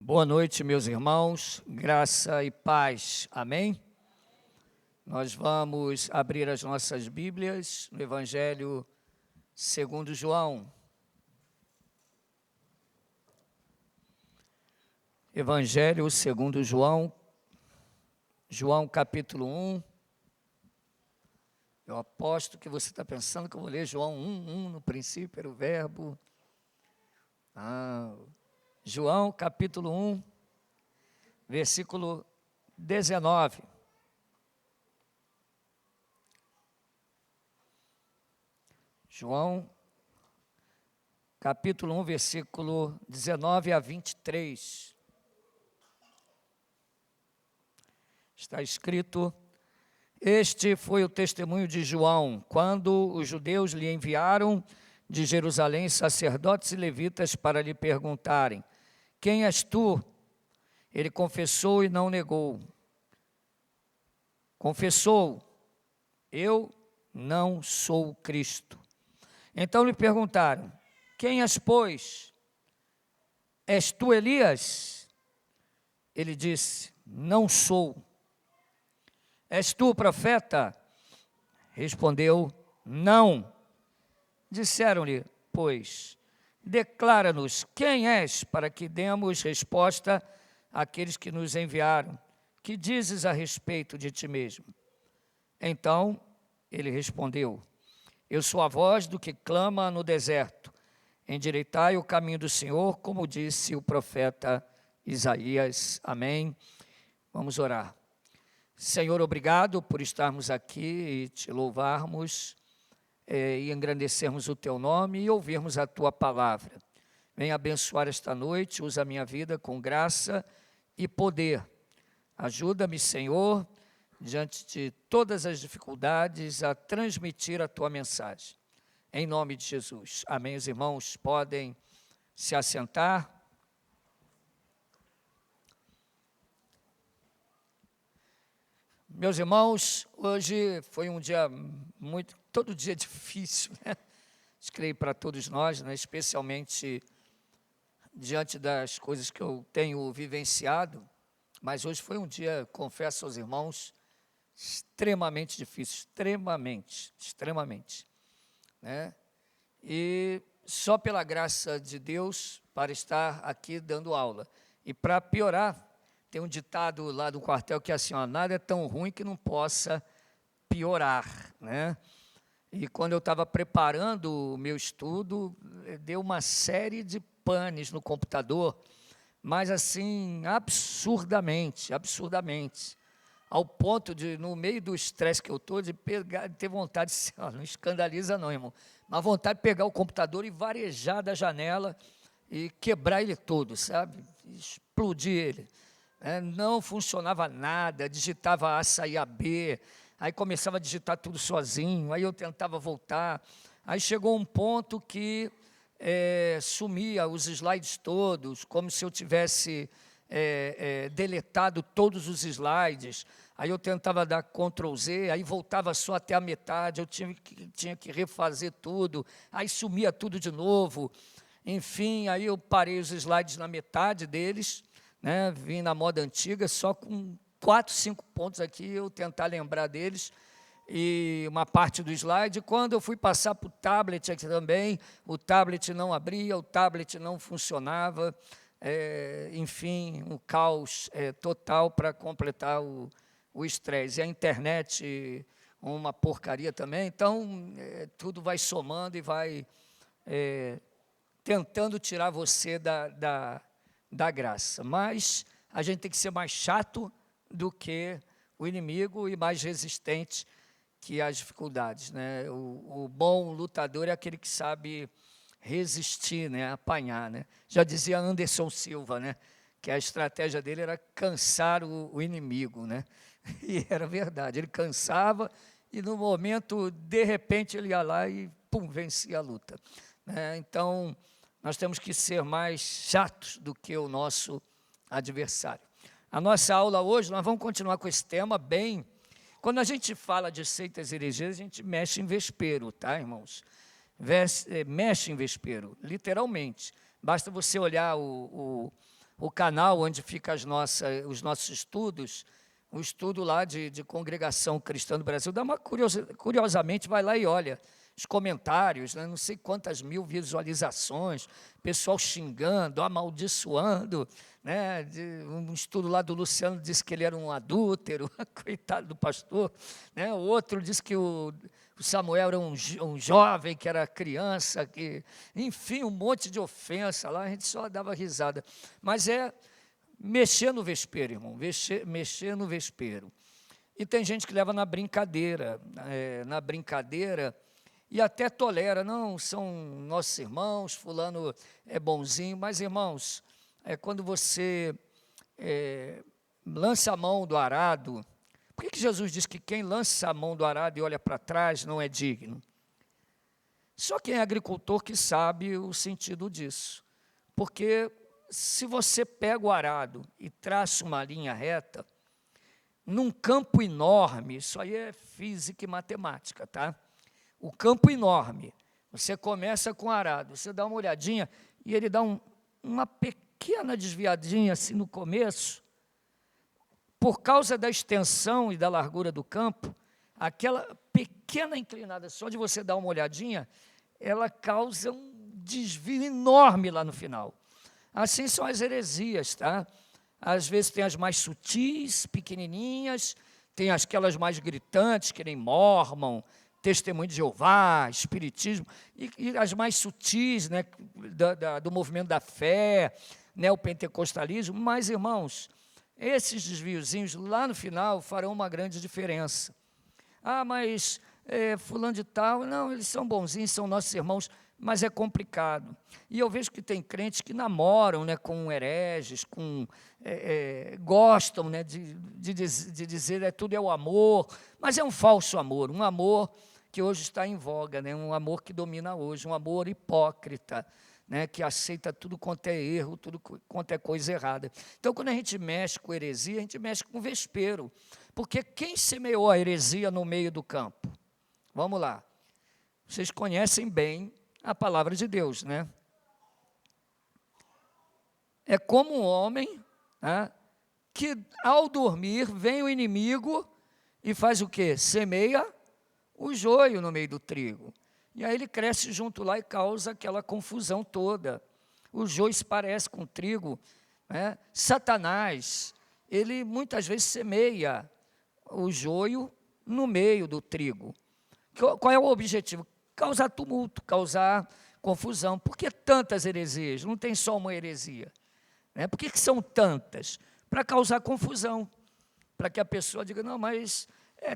Boa noite, meus irmãos, graça e paz, amém? Nós vamos abrir as nossas Bíblias no Evangelho segundo João. Evangelho segundo João, João capítulo 1. Eu aposto que você está pensando que eu vou ler João 1, no princípio era o verbo. João capítulo 1, versículo 19. João, capítulo 1, versículo 19 a 23. Está escrito: Este foi o testemunho de João, quando os judeus lhe enviaram de Jerusalém sacerdotes e levitas para lhe perguntarem: Quem és tu? Ele confessou e não negou. Confessou: Eu não sou o Cristo. Então lhe perguntaram: Quem és, pois? És tu Elias? Ele disse: Não sou. És tu o profeta? Respondeu: Não. Disseram-lhe, pois, declara-nos quem és, para que demos resposta àqueles que nos enviaram. Que dizes a respeito de ti mesmo? Então ele respondeu: Eu sou a voz do que clama no deserto. Endireitai o caminho do Senhor, como disse o profeta Isaías. Amém. Vamos orar. Senhor, obrigado por estarmos aqui e te louvarmos e engrandecermos o teu nome e ouvirmos a tua palavra. Venha abençoar esta noite, usa a minha vida com graça e poder. Ajuda-me, Senhor, diante de todas as dificuldades, a transmitir a tua mensagem. Em nome de Jesus. Amém. Os irmãos podem se assentar. Meus irmãos, hoje foi um dia todo dia difícil, né? Creio para todos nós, né? Especialmente diante das coisas que eu tenho vivenciado, mas hoje foi um dia, confesso aos irmãos, extremamente difícil, extremamente, né? E só pela graça de Deus para estar aqui dando aula. E para piorar, tem um ditado lá do quartel que é assim, ó, nada é tão ruim que não possa piorar, né? E quando eu estava preparando o meu estudo, deu uma série de panes no computador, mas assim, absurdamente, ao ponto de, no meio do estresse que eu estou, de ter vontade, não escandaliza não, irmão, mas vontade de pegar o computador e varejar da janela e quebrar ele todo, sabe? Explodir ele. Não funcionava nada, digitava A, saía B, aí começava a digitar tudo sozinho, aí eu tentava voltar, aí chegou um ponto que sumia os slides todos, como se eu tivesse deletado todos os slides, aí eu tentava dar Ctrl Z, aí voltava só até a metade, eu tinha que refazer tudo, aí sumia tudo de novo, enfim, aí eu parei os slides na metade deles, né, vim na moda antiga, só com 4, 5 pontos aqui, eu tentar lembrar deles, e uma parte do slide. Quando eu fui passar para o tablet aqui também, o tablet não abria, o tablet não funcionava, enfim, um caos total para completar o estresse. E a internet, uma porcaria também, então tudo vai somando e vai tentando tirar você da graça, mas a gente tem que ser mais chato do que o inimigo e mais resistente que as dificuldades, né? O bom lutador é aquele que sabe resistir, né? Apanhar, né? Já dizia Anderson Silva, né? Que a estratégia dele era cansar o inimigo, né? E era verdade, ele cansava e no momento, de repente, ele ia lá e pum, vencia a luta, né? Então, nós temos que ser mais chatos do que o nosso adversário. A nossa aula hoje, nós vamos continuar com esse tema bem... Quando a gente fala de seitas e heresias, a gente mexe em vespeiro, tá, irmãos? Mexe em vespeiro, literalmente. Basta você olhar o o canal onde ficam os nossos estudos, o estudo lá de Congregação Cristã do Brasil, dá uma curiosamente, vai lá e olha os comentários, né, não sei quantas mil visualizações, pessoal xingando, amaldiçoando, né, um estudo lá do Luciano disse que ele era um adúltero, coitado do pastor, né, o outro disse que o Samuel era um jovem, que era criança, enfim, um monte de ofensa lá, a gente só dava risada, mas é mexer no vespeiro, irmão, mexer no vespeiro. E tem gente que leva na brincadeira, e até tolera, não, são nossos irmãos, fulano é bonzinho, mas, irmãos, quando você lança a mão do arado, por que Jesus diz que quem lança a mão do arado e olha para trás não é digno? Só quem é agricultor que sabe o sentido disso, porque se você pega o arado e traça uma linha reta, num campo enorme, isso aí é física e matemática, tá? O campo enorme, você começa com o arado, você dá uma olhadinha e ele dá uma pequena desviadinha assim no começo, por causa da extensão e da largura do campo, aquela pequena inclinada, só de você dar uma olhadinha, ela causa um desvio enorme lá no final. Assim são as heresias, tá? Às vezes tem as mais sutis, pequenininhas, tem aquelas mais gritantes, que nem Mórmon, Testemunho de Jeová, Espiritismo, e as mais sutis, né, do movimento da fé, né, o pentecostalismo. Mas, irmãos, esses desviozinhos lá no final farão uma grande diferença. Ah, mas fulano de tal, não, eles são bonzinhos, são nossos irmãos, mas é complicado. E eu vejo que tem crentes que namoram, né, com hereges, gostam, né, de dizer tudo é o amor, mas é um falso amor, um amor que hoje está em voga, né, um amor que domina hoje, um amor hipócrita, né, que aceita tudo quanto é erro, tudo quanto é coisa errada. Então, quando a gente mexe com heresia, a gente mexe com vespeiro, porque quem semeou a heresia no meio do campo? Vamos lá, vocês conhecem bem a palavra de Deus, né? É como um homem, né, que ao dormir vem o inimigo e faz o quê? Semeia o joio no meio do trigo. E aí ele cresce junto lá e causa aquela confusão toda. O joio se parece com o trigo, né? Satanás, ele muitas vezes semeia o joio no meio do trigo. Qual é o objetivo? Causar tumulto, causar confusão. Por que tantas heresias? Não tem só uma heresia, né? Por que são tantas? Para causar confusão, para que a pessoa diga, não, mas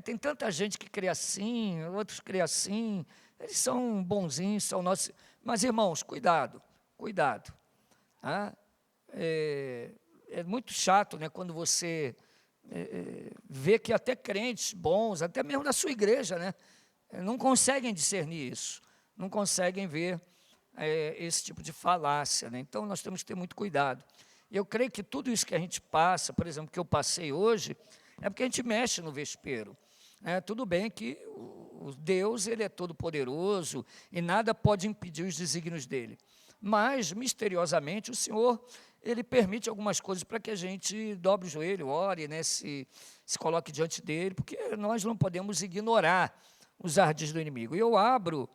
tem tanta gente que crê assim, outros crê assim, eles são bonzinhos, são nossos. Mas, irmãos, cuidado, cuidado. Tá? É muito chato, né, quando você vê que até crentes bons, até mesmo da sua igreja, né, não conseguem discernir isso, não conseguem ver esse tipo de falácia, né? Então, nós temos que ter muito cuidado. Eu creio que tudo isso que a gente passa, por exemplo, que eu passei hoje, é porque a gente mexe no vespeiro. Tudo bem que o Deus, ele é todo poderoso e nada pode impedir os desígnios dele. Mas, misteriosamente, o Senhor, ele permite algumas coisas para que a gente dobre o joelho, ore, né, se coloque diante dele, porque nós não podemos ignorar os ardis do inimigo. E eu abro,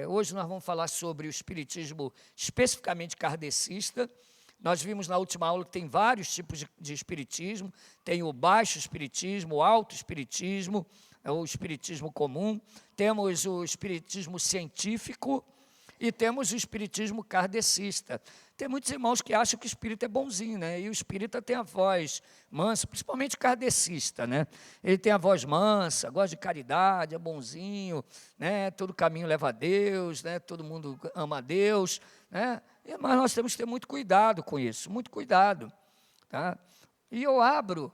hoje nós vamos falar sobre o espiritismo especificamente kardecista. Nós vimos na última aula que tem vários tipos de espiritismo, tem o baixo espiritismo, o alto espiritismo, o espiritismo comum, temos o espiritismo científico e temos o espiritismo kardecista. Tem muitos irmãos que acham que o espírita é bonzinho, né? E o espírita tem a voz mansa, principalmente o kardecista, né? Ele tem a voz mansa, gosta de caridade, é bonzinho, né? Todo caminho leva a Deus, né? Todo mundo ama a Deus, né? Mas nós temos que ter muito cuidado com isso, muito cuidado, tá? E eu abro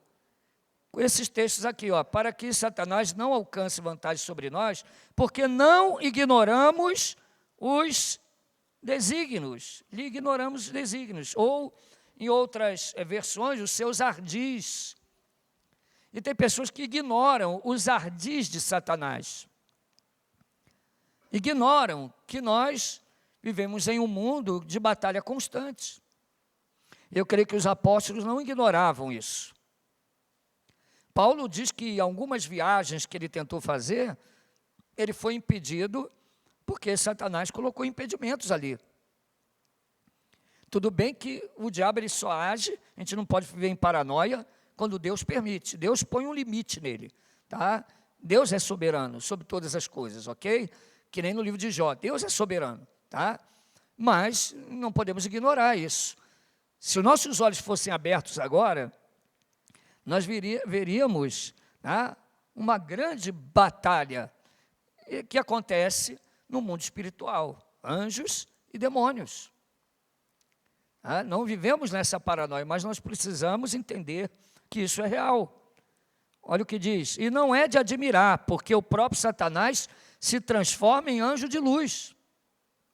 com esses textos aqui, ó, para que Satanás não alcance vantagem sobre nós, porque não ignoramos os desígnios, lhe ignoramos os desígnios, ou, em outras versões, os seus ardis. E tem pessoas que ignoram os ardis de Satanás, ignoram que nós vivemos em um mundo de batalha constante. Eu creio que os apóstolos não ignoravam isso. Paulo diz que algumas viagens que ele tentou fazer, ele foi impedido porque Satanás colocou impedimentos ali. Tudo bem que o diabo ele só age, a gente não pode viver em paranoia quando Deus permite. Deus põe um limite nele, tá? Deus é soberano sobre todas as coisas, ok? Que nem no livro de Jó, Deus é soberano, tá? Mas não podemos ignorar isso. Se os nossos olhos fossem abertos agora, nós veríamos, tá, uma grande batalha que acontece no mundo espiritual, anjos e demônios. Não vivemos nessa paranoia, mas nós precisamos entender que isso é real. Olha o que diz, e não é de admirar, porque o próprio Satanás se transforma em anjo de luz.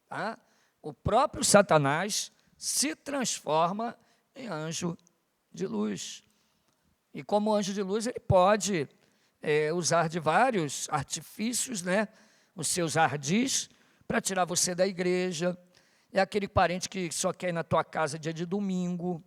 Tá? O próprio Satanás se transforma em anjo de luz. E como anjo de luz, ele pode usar de vários artifícios, né? Os seus ardis, para tirar você da igreja. É aquele parente que só quer ir na tua casa dia de domingo.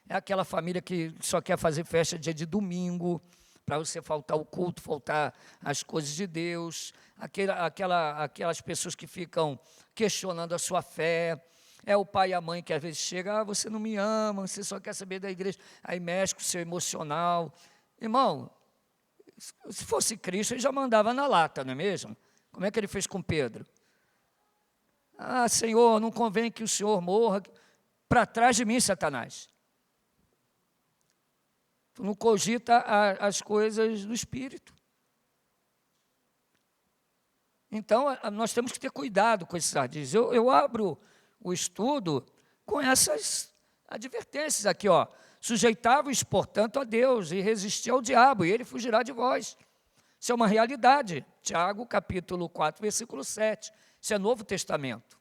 É aquela família que só quer fazer festa dia de domingo, para você faltar o culto, faltar as coisas de Deus. Aquelas pessoas que ficam questionando a sua fé. É o pai e a mãe que às vezes chega, você não me ama, você só quer saber da igreja. Aí mexe com o seu emocional. Irmão, se fosse Cristo, ele já mandava na lata, não é mesmo? Como é que ele fez com Pedro? Senhor, não convém que o Senhor morra. Para trás de mim, Satanás. Tu não cogita as coisas do Espírito. Então, nós temos que ter cuidado com esses ardis. Eu abro o estudo com essas advertências aqui, ó. Sujeitai-vos, portanto, a Deus e resisti ao diabo, e ele fugirá de vós. Isso é uma realidade. Tiago, capítulo 4, versículo 7. Isso é Novo Testamento.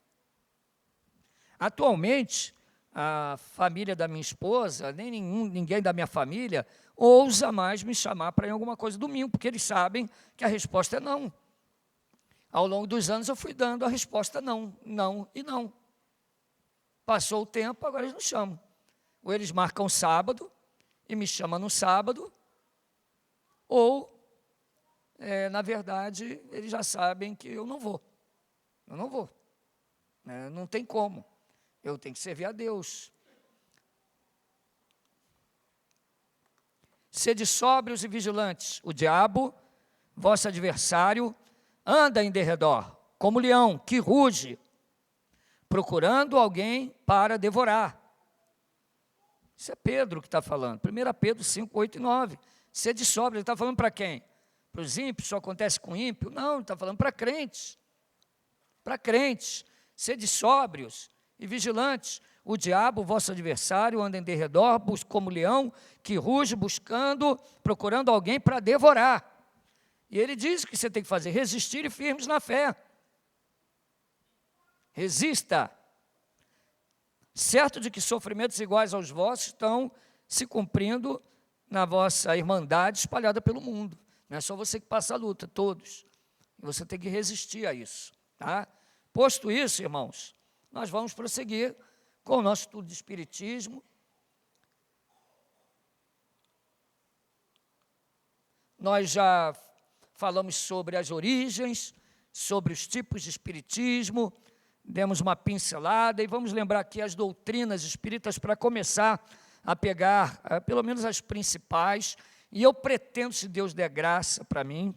Atualmente, a família da minha esposa, nem ninguém da minha família, ousa mais me chamar para ir em alguma coisa domingo, porque eles sabem que a resposta é não. Ao longo dos anos eu fui dando a resposta não, não e não. Passou o tempo, agora eles não chamam. Ou eles marcam sábado e me chamam no sábado, ou, na verdade, eles já sabem que eu não vou. Eu não vou. Não tem como. Eu tenho que servir a Deus. Sede sóbrios e vigilantes. O diabo, vosso adversário, anda em derredor, como leão que ruge, procurando alguém para devorar. Isso é Pedro que está falando. 1 Pedro 5, 8 e 9. Sede sóbrios, ele está falando para quem? Para os ímpios, só acontece com ímpio? Não, ele está falando para crentes. Para crentes. Sede sóbrios e vigilantes. O diabo, vosso adversário, anda em derredor, como leão, que ruge, procurando alguém para devorar. E ele diz o que você tem que fazer, resistir e firmes na fé. Resista. Certo de que sofrimentos iguais aos vossos estão se cumprindo na vossa irmandade espalhada pelo mundo. Não é só você que passa a luta, todos. E você tem que resistir a isso. Tá? Posto isso, irmãos, nós vamos prosseguir com o nosso estudo de Espiritismo. Nós já falamos sobre as origens, sobre os tipos de Espiritismo, demos uma pincelada e vamos lembrar aqui as doutrinas espíritas para começar a pegar, pelo menos as principais, e eu pretendo, se Deus der graça para mim,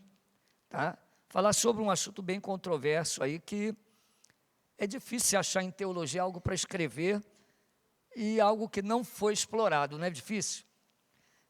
tá? Falar sobre um assunto bem controverso aí, que é difícil achar em teologia algo para escrever e algo que não foi explorado, não é difícil?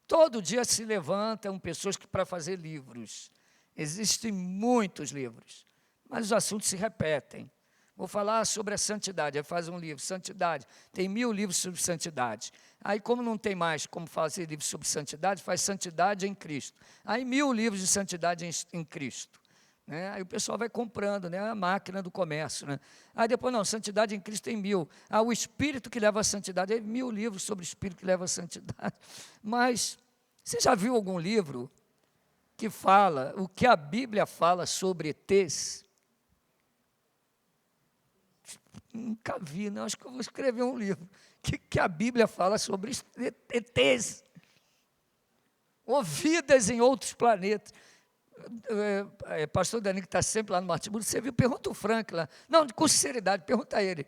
Todo dia se levantam pessoas para fazer livros. Existem muitos livros, mas os assuntos se repetem. Vou falar sobre a santidade, aí faz um livro, santidade. Tem 1000 livros sobre santidade. Aí, como não tem mais como fazer livros sobre santidade, faz santidade em Cristo. Aí, 1000 livros de santidade em Cristo. Né? Aí o pessoal vai comprando, né? A máquina do comércio. Né? Aí depois, não, santidade em Cristo tem 1000. O Espírito que leva à santidade, aí 1000 livros sobre o Espírito que leva à santidade. Mas, você já viu algum livro que fala o que a Bíblia fala sobre ETs? Nunca vi, não. Acho que eu vou escrever um livro. Que a Bíblia fala sobre ETs. Ou vidas em outros planetas. Pastor Danilo, que está sempre lá no Martimuro, você viu? Pergunta o Frank lá. Não, com sinceridade, pergunta a ele.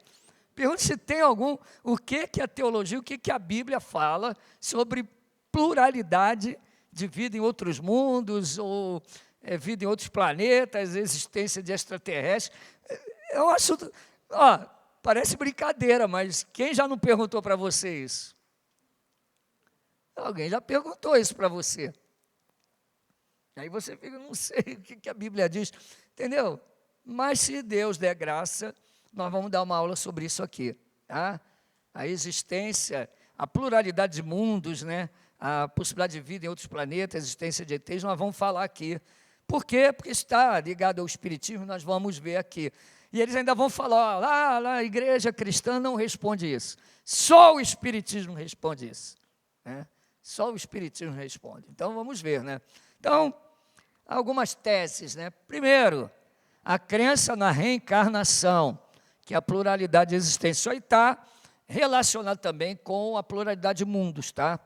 Pergunta se tem o que a teologia, o que a Bíblia fala sobre pluralidade de vida em outros mundos, ou vida em outros planetas, existência de extraterrestres. É um assunto, parece brincadeira, mas quem já não perguntou para você isso? Alguém já perguntou isso para você. Aí você fica, não sei o que a Bíblia diz, entendeu? Mas se Deus der graça, nós vamos dar uma aula sobre isso aqui, tá? A existência, a pluralidade de mundos, né? A possibilidade de vida em outros planetas, a existência de ETs, nós vamos falar aqui. Por quê? Porque está ligado ao Espiritismo, nós vamos ver aqui. E eles ainda vão falar, lá a igreja cristã não responde isso. Só o Espiritismo responde isso, né? Só o Espiritismo responde. Então, vamos ver, né? Então, algumas teses, né? Primeiro, a crença na reencarnação, que é a pluralidade de existência. Isso aí está relacionado também com a pluralidade de mundos, tá?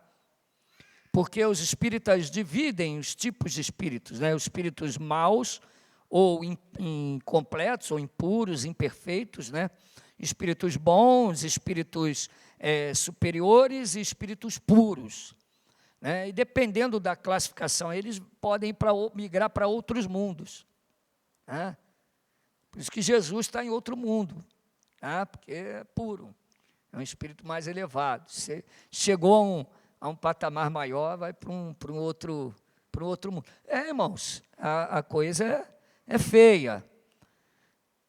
Porque os espíritas dividem os tipos de espíritos, né? Os espíritos maus, ou incompletos, ou impuros, imperfeitos, né? Espíritos bons, espíritos superiores e espíritos puros. Né? E dependendo da classificação, eles podem migrar para outros mundos. Né? Por isso que Jesus está em outro mundo, tá? Porque é puro, é um espírito mais elevado. Você chegou a um patamar maior, vai para um outro mundo. Irmãos, a coisa é feia.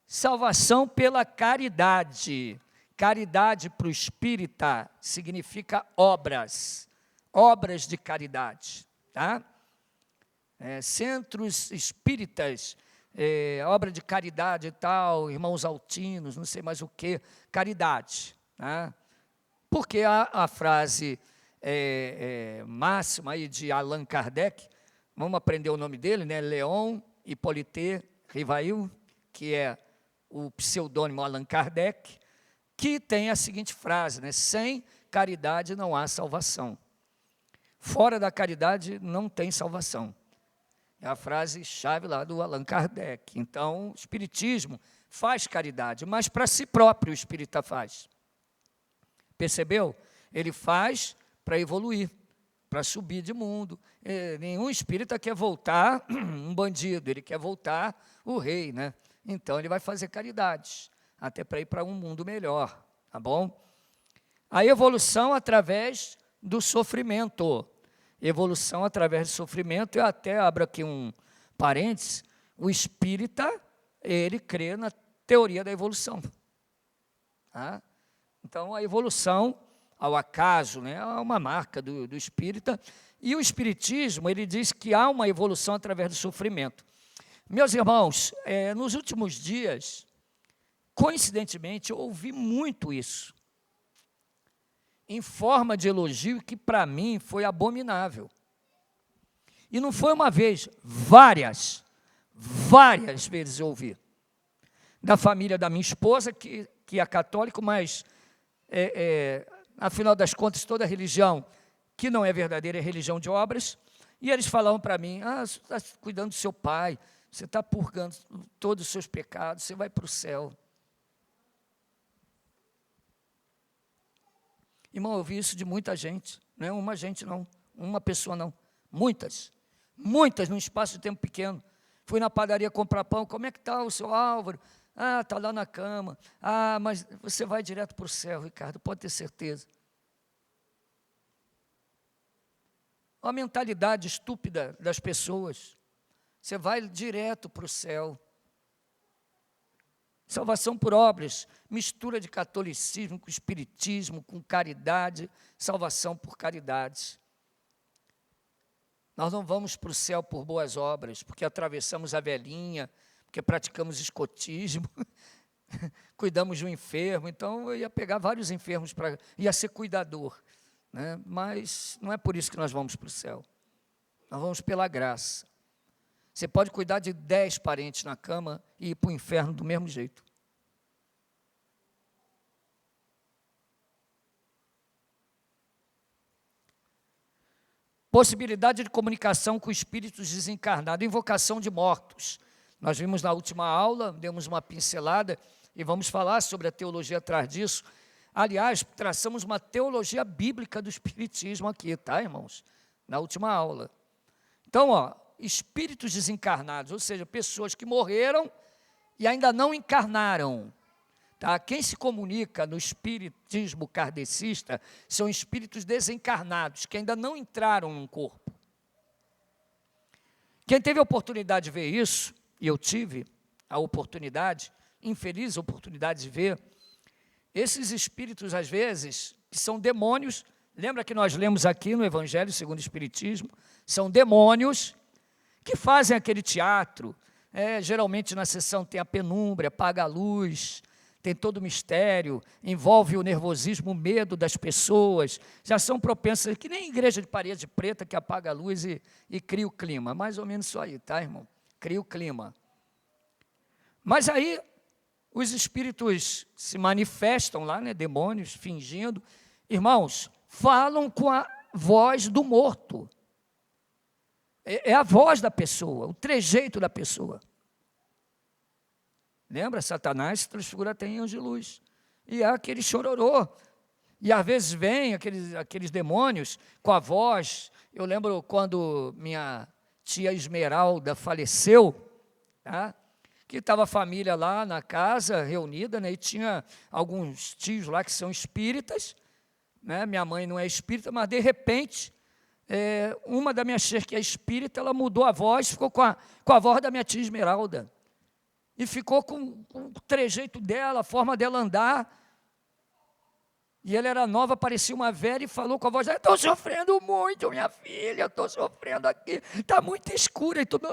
Salvação pela caridade. Caridade para o espírita significa obras de caridade, tá? Centros espíritas, obra de caridade e tal, irmãos altinos, não sei mais o que, caridade, tá? Porque a frase máxima aí de Allan Kardec, vamos aprender o nome dele, né? Léon Hippolyte Rivail, que é o pseudônimo Allan Kardec, que tem a seguinte frase, né? Sem caridade não há salvação. Fora da caridade não tem salvação. É a frase-chave lá do Allan Kardec. Então, o Espiritismo faz caridade, mas para si próprio o espírita faz. Percebeu? Ele faz para evoluir, para subir de mundo. Nenhum espírita quer voltar um bandido, ele quer voltar o rei, né? Então, ele vai fazer caridade, até para ir para um mundo melhor, tá bom? A evolução através do sofrimento. Evolução através do sofrimento, eu até abro aqui um parênteses, o espírita, ele crê na teoria da evolução. Tá? Então, a evolução, ao acaso, né, é uma marca do espírita, e o espiritismo, ele diz que há uma evolução através do sofrimento. Meus irmãos, nos últimos dias, coincidentemente, eu ouvi muito isso, em forma de elogio, que para mim foi abominável. E não foi uma vez, várias vezes eu ouvi. Da família da minha esposa, que é católico, mas, afinal das contas, toda religião que não é verdadeira é religião de obras. E eles falavam para mim, você está cuidando do seu pai, você está purgando todos os seus pecados, você vai para o céu. Irmão, eu ouvi isso de muita gente, não é uma gente não, uma pessoa não, muitas, num espaço de tempo pequeno. Fui na padaria comprar pão, como é que está o seu Álvaro? Está lá na cama. Mas você vai direto para o céu, Ricardo, pode ter certeza. Uma mentalidade estúpida das pessoas, você vai direto para o céu. Salvação por obras, mistura de catolicismo com espiritismo, com caridade, salvação por caridade. Nós não vamos para o céu por boas obras, porque atravessamos a velhinha, porque praticamos escotismo, cuidamos de um enfermo, então eu ia pegar vários enfermos, ia ser cuidador, né? Mas não é por isso que nós vamos para o céu, nós vamos pela graça. Você pode cuidar de 10 parentes na cama e ir para o inferno do mesmo jeito. possibilidade de comunicação com espíritos desencarnados, invocação de mortos. Nós vimos na última aula, demos uma pincelada e vamos falar sobre a teologia atrás disso. Aliás, traçamos uma teologia bíblica do espiritismo aqui, tá, irmãos? Na última aula. Então, espíritos desencarnados, ou seja, pessoas que morreram e ainda não encarnaram. Tá? Quem se comunica no espiritismo kardecista são espíritos desencarnados, que ainda não entraram num corpo. Quem teve a oportunidade de ver isso, e eu tive a oportunidade, infeliz oportunidade de ver, esses espíritos, às vezes, que são demônios, lembra que nós lemos aqui no Evangelho segundo o Espiritismo, são demônios que fazem aquele teatro, geralmente na sessão tem a penumbra, apaga a luz, tem todo o mistério, envolve o nervosismo, o medo das pessoas, já são propensas, que nem igreja de parede preta que apaga a luz e cria o clima, mais ou menos isso aí, tá, irmão? Cria o clima. Mas aí, os espíritos se manifestam lá, né, demônios, fingindo, irmãos, falam com a voz do morto, é a voz da pessoa, o trejeito da pessoa. Lembra? Satanás se transfigura até em anjo de luz. E há aquele chororô. E às vezes vem aqueles demônios com a voz. Eu lembro quando minha tia Esmeralda faleceu, tá? Que estava a família lá na casa, reunida, né? E tinha alguns tios lá que são espíritas, né? Minha mãe não é espírita, mas de repente, uma da minhas tias que é espírita, ela mudou a voz, ficou com a voz da minha tia Esmeralda. E ficou com o trejeito dela, a forma dela andar. E ela era nova, parecia uma velha, e falou com a voz dela: estou sofrendo muito, minha filha, estou sofrendo aqui, está muito escuro. E tudo,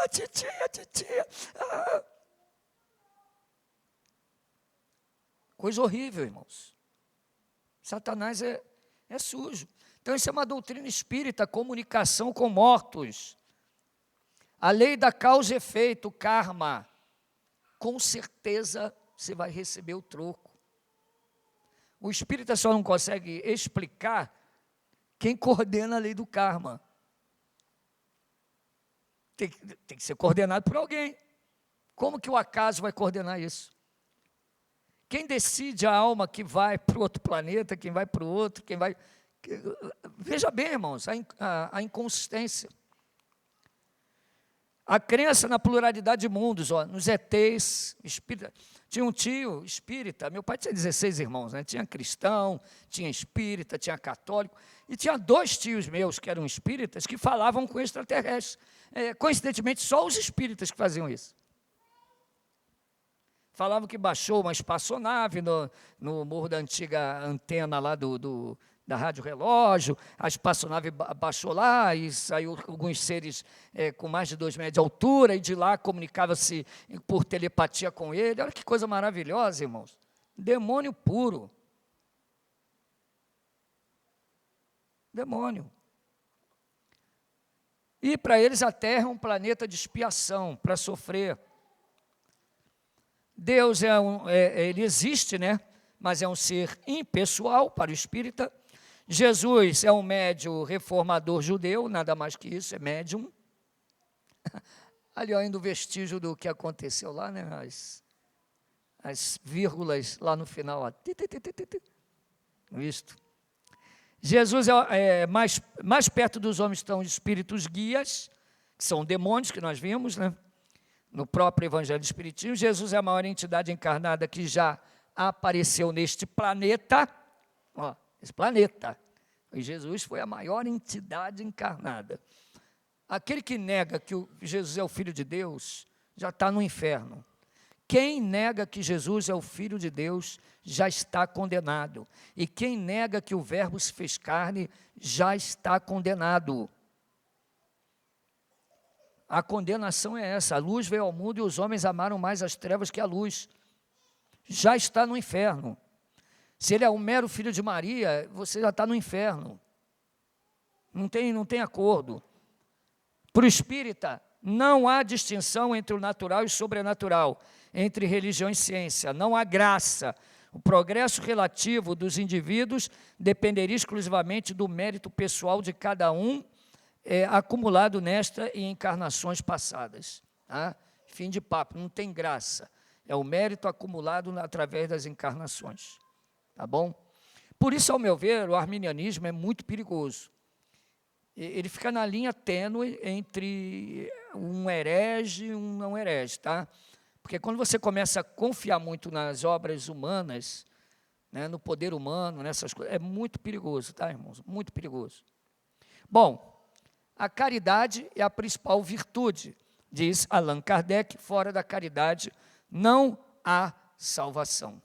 titia. Coisa horrível, irmãos. Satanás é sujo. Então, isso é uma doutrina espírita, comunicação com mortos. A lei da causa e efeito, karma. Com certeza você vai receber o troco. O espírita só não consegue explicar quem coordena a lei do karma. Tem que ser coordenado por alguém. Como que o acaso vai coordenar isso? Quem decide a alma que vai para o outro planeta, quem vai para o outro, quem vai... Veja bem, irmãos, a inconsistência. A crença na pluralidade de mundos, nos ETs, espírita. Tinha um tio espírita, meu pai tinha 16 irmãos, né? Tinha cristão, tinha espírita, tinha católico, e tinha 2 tios meus que eram espíritas que falavam com extraterrestres. Coincidentemente, só os espíritas que faziam isso. Falavam que baixou uma espaçonave no morro da antiga antena lá da Rádio Relógio, a espaçonave baixou lá e saiu alguns seres com mais de 2 metros de altura, e de lá comunicava-se por telepatia com ele. Olha que coisa maravilhosa, irmãos. Demônio puro. Demônio. E para eles a Terra é um planeta de expiação, para sofrer. Deus ele existe, né? Mas é um ser impessoal para o espírita. Jesus é um médium reformador judeu, nada mais que isso, é médium. Ali ainda o vestígio do que aconteceu lá, né? As vírgulas lá no final. Visto. Jesus mais perto dos homens estão os espíritos guias, que são demônios, que nós vimos, né? No próprio Evangelho do Espiritismo. Jesus é a maior entidade encarnada que já apareceu neste planeta. Esse planeta. E Jesus foi a maior entidade encarnada. Aquele que nega que Jesus é o Filho de Deus, já está no inferno. Quem nega que Jesus é o Filho de Deus, já está condenado. E quem nega que o Verbo se fez carne, já está condenado. A condenação é essa: a luz veio ao mundo e os homens amaram mais as trevas que a luz. Já está no inferno. Se ele é um mero filho de Maria, você já está no inferno. Não tem acordo. Para o espírita, não há distinção entre o natural e o sobrenatural, entre religião e ciência. Não há graça. O progresso relativo dos indivíduos dependeria exclusivamente do mérito pessoal de cada um, acumulado nesta e encarnações passadas. Tá? Fim de papo, não tem graça. É o mérito acumulado através das encarnações. Tá bom? Por isso, ao meu ver, o arminianismo é muito perigoso. Ele fica na linha tênue entre um herege e um não herege, tá? Porque quando você começa a confiar muito nas obras humanas, né, no poder humano, nessas coisas, é muito perigoso, tá, irmãos? Muito perigoso. Bom, a caridade é a principal virtude, diz Allan Kardec. Fora da caridade não há salvação.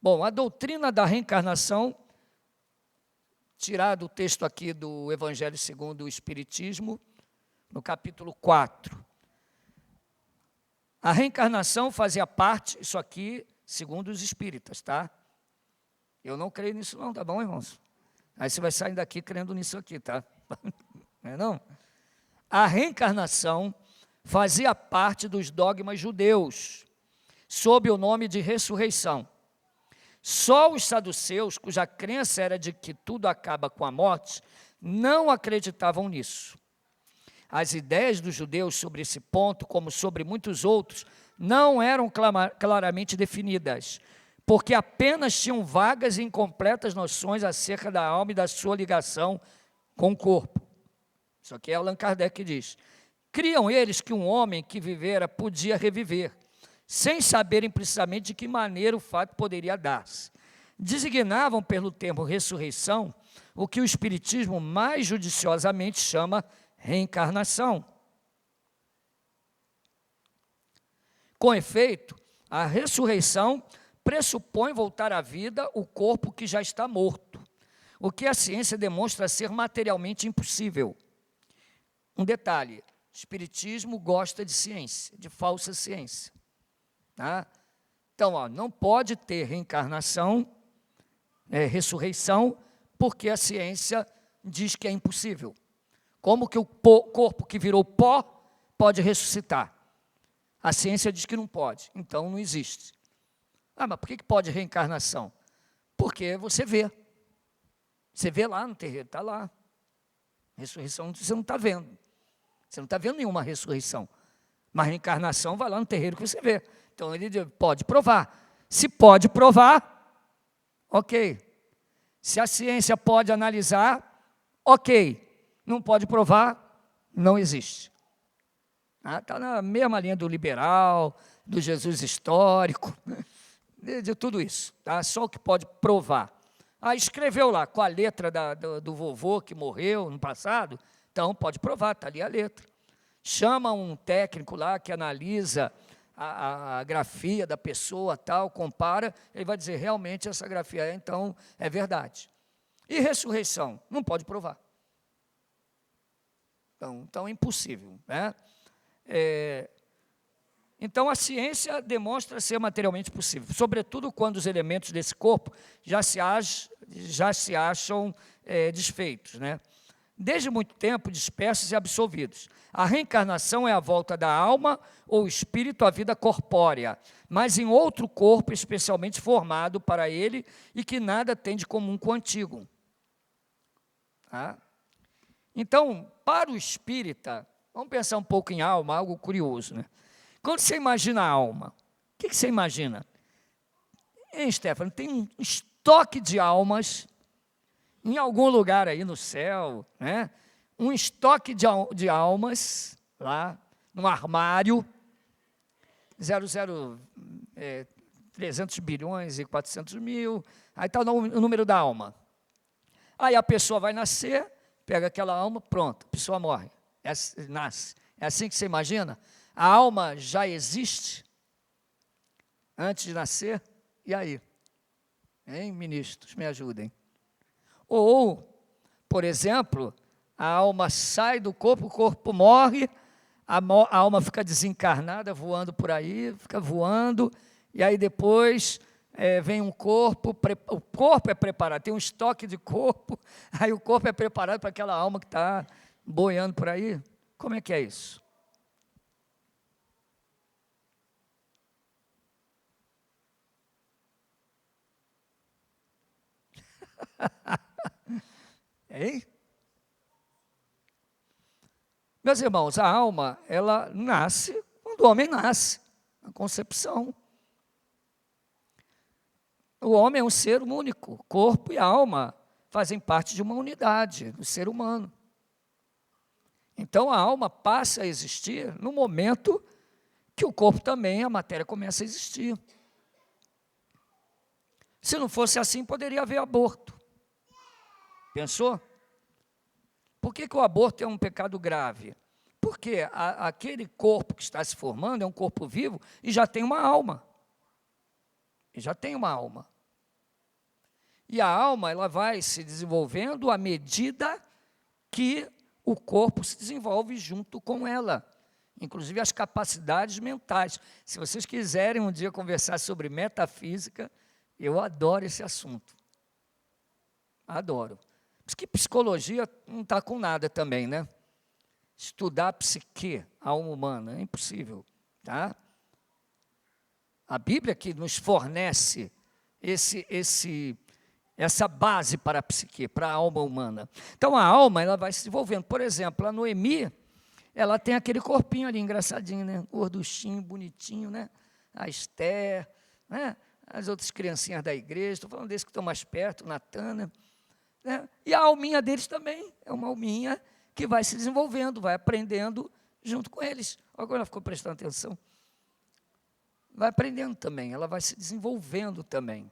Bom, a doutrina da reencarnação, tirado o texto aqui do Evangelho segundo o Espiritismo, no capítulo 4. A reencarnação fazia parte, isso aqui, segundo os espíritas, tá? Eu não creio nisso não, tá bom, irmãos? Aí você vai sair daqui crendo nisso aqui, tá? Não é não? A reencarnação fazia parte dos dogmas judeus, sob o nome de ressurreição. Só os saduceus, cuja crença era de que tudo acaba com a morte, não acreditavam nisso. As ideias dos judeus sobre esse ponto, como sobre muitos outros, não eram claramente definidas, porque apenas tinham vagas e incompletas noções acerca da alma e da sua ligação com o corpo. Isso aqui é Allan Kardec que diz. Criam eles que um homem que vivera podia reviver, sem saberem precisamente de que maneira o fato poderia dar-se. Designavam pelo termo ressurreição o que o Espiritismo mais judiciosamente chama reencarnação. Com efeito, a ressurreição pressupõe voltar à vida o corpo que já está morto, o que a ciência demonstra ser materialmente impossível. Um detalhe, o Espiritismo gosta de ciência, de falsa ciência. Tá? Então, não pode ter reencarnação, ressurreição, porque a ciência diz que é impossível. Como que o corpo que virou pó pode ressuscitar? A ciência diz que não pode, então não existe. Mas por que pode reencarnação? Porque você vê. Você vê lá no terreiro, está lá. Ressurreição você não está vendo. Você não está vendo nenhuma ressurreição. Mas reencarnação vai lá no terreiro que você vê. Então, ele pode provar. Se pode provar, ok. Se a ciência pode analisar, ok. Não pode provar, não existe. Está na mesma linha do liberal, do Jesus histórico, de tudo isso. Tá? Só o que pode provar. Escreveu lá com a letra do vovô que morreu no passado, então pode provar, está ali a letra. Chama um técnico lá que analisa a grafia da pessoa, tal, compara, ele vai dizer, realmente essa grafia então é verdade. E ressurreição? Não pode provar. Então é impossível. Né? Então a ciência demonstra ser materialmente possível, sobretudo quando os elementos desse corpo já se acham desfeitos, né? Desde muito tempo dispersos e absolvidos. A reencarnação é a volta da alma ou espírito à vida corpórea, mas em outro corpo especialmente formado para ele e que nada tem de comum com o antigo. Tá? Então, para o espírita, vamos pensar um pouco em alma, algo curioso, né? Quando você imagina a alma, o que você imagina? Stefano, tem um estoque de almas em algum lugar aí no céu, né? Um estoque de almas lá no armário, 300 bilhões e 400 mil, aí está o número da alma. Aí a pessoa vai nascer, pega aquela alma, pronto, a pessoa morre, nasce. É assim que você imagina? A alma já existe antes de nascer? E aí? Hein, ministros, me ajudem. Ou, por exemplo, a alma sai do corpo, o corpo morre, a alma fica desencarnada, voando por aí, fica voando, e aí depois vem um corpo, o corpo é preparado, tem um estoque de corpo, aí o corpo é preparado para aquela alma que está boiando por aí. Como é que é isso? Hein? Meus irmãos, a alma, ela nasce quando o homem nasce, na concepção. O homem é um ser único, corpo e alma fazem parte de uma unidade do ser humano. Então a alma passa a existir no momento que o corpo também, a matéria começa a existir. Se não fosse assim, poderia haver aborto. Pensou? Por que o aborto é um pecado grave? Porque aquele corpo que está se formando é um corpo vivo e já tem uma alma. E a alma, ela vai se desenvolvendo à medida que o corpo se desenvolve junto com ela. Inclusive as capacidades mentais. Se vocês quiserem um dia conversar sobre metafísica, eu adoro esse assunto. Adoro. Por isso que psicologia não está com nada também, né? Estudar a psique, a alma humana, é impossível, tá? A Bíblia que nos fornece essa base para a psique, para a alma humana. Então a alma, ela vai se desenvolvendo. Por exemplo, a Noemi, ela tem aquele corpinho ali engraçadinho, né? Gorduchinho, bonitinho, né? A Esther, né? As outras criancinhas da igreja, estou falando desses que estão mais perto, Natana, né? E a alminha deles também é uma alminha que vai se desenvolvendo, vai aprendendo junto com eles. Agora ela ficou prestando atenção. Vai aprendendo também, ela vai se desenvolvendo também.